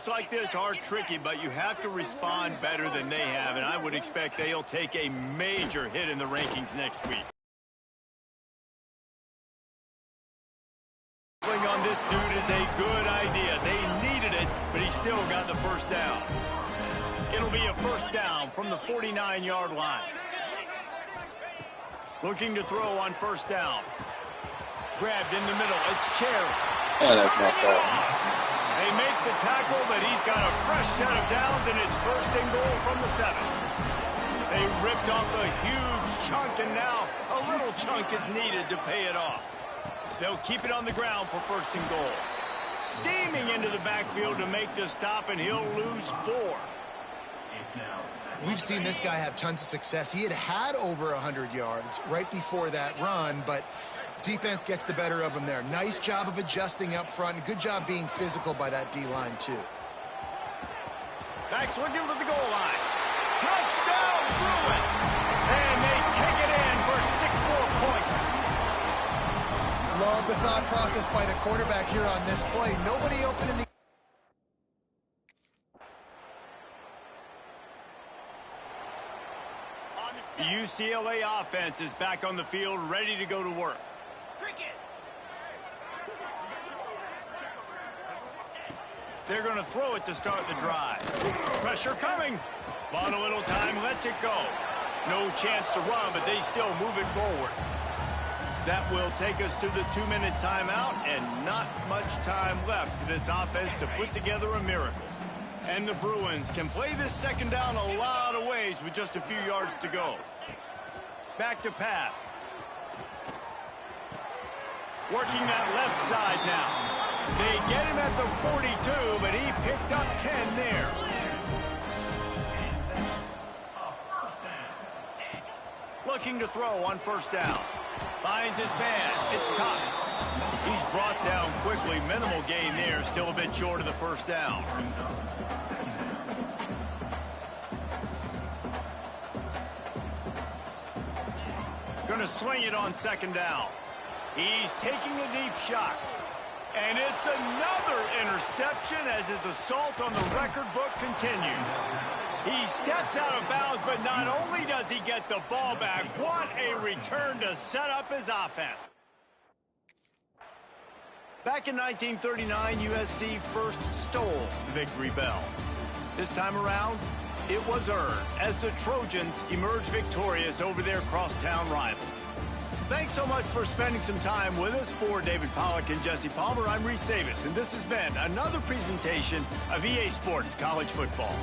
B: Like this are tricky, but you have to respond better than they have, and I would expect they'll take a major hit in the rankings next week. On this dude is a good idea. They needed it, but he still got the first down. It'll be a first down from the 49-yard line. Looking to throw on 1st down. Grabbed in the middle. It's Cherry.
E: Yeah, that's my fault.
B: They make the tackle, but he's got a fresh set of downs, and it's 1st and goal from the 7. They ripped off a huge chunk, and now a little chunk is needed to pay it off. They'll keep it on the ground for 1st and goal. Steaming into the backfield to make the stop, and he'll lose 4.
C: We've seen this guy have tons of success. He had over 100 yards right before that run, but defense gets the better of him there. Nice job of adjusting up front. Good job being physical by that D-line, too.
B: Backs looking for the goal line. Touchdown, Bruin! And they take it in for 6 more points.
C: Love the thought process by the quarterback here on this play. Nobody open in the...
B: The UCLA offense is back on the field, ready to go to work. They're going to throw it to start the drive. Pressure coming. Bought a little time, lets it go. No chance to run, but they still move it forward. That will take us to the 2-minute timeout, and not much time left for this offense to put together a miracle. And the Bruins can play this second down a lot of ways with just a few yards to go. Back to pass. Working that left side now. They get him at the 42, but he picked up 10 there. Looking to throw on first down. Finds his man. It's Cox. He's brought down quickly. Minimal gain there. Still a bit short of the first down. Going to swing it on second down. He's taking a deep shot. And it's another interception as his assault on the record book continues. He steps out of bounds, but not only does he get the ball back, what a return to set up his offense. Back in 1939, USC first stole the victory bell. This time around, it was earned as the Trojans emerged victorious over their crosstown rivals. Thanks so much for spending some time with us. For David Pollack and Jesse Palmer, I'm Reese Davis, and this has been another presentation of EA Sports College Football.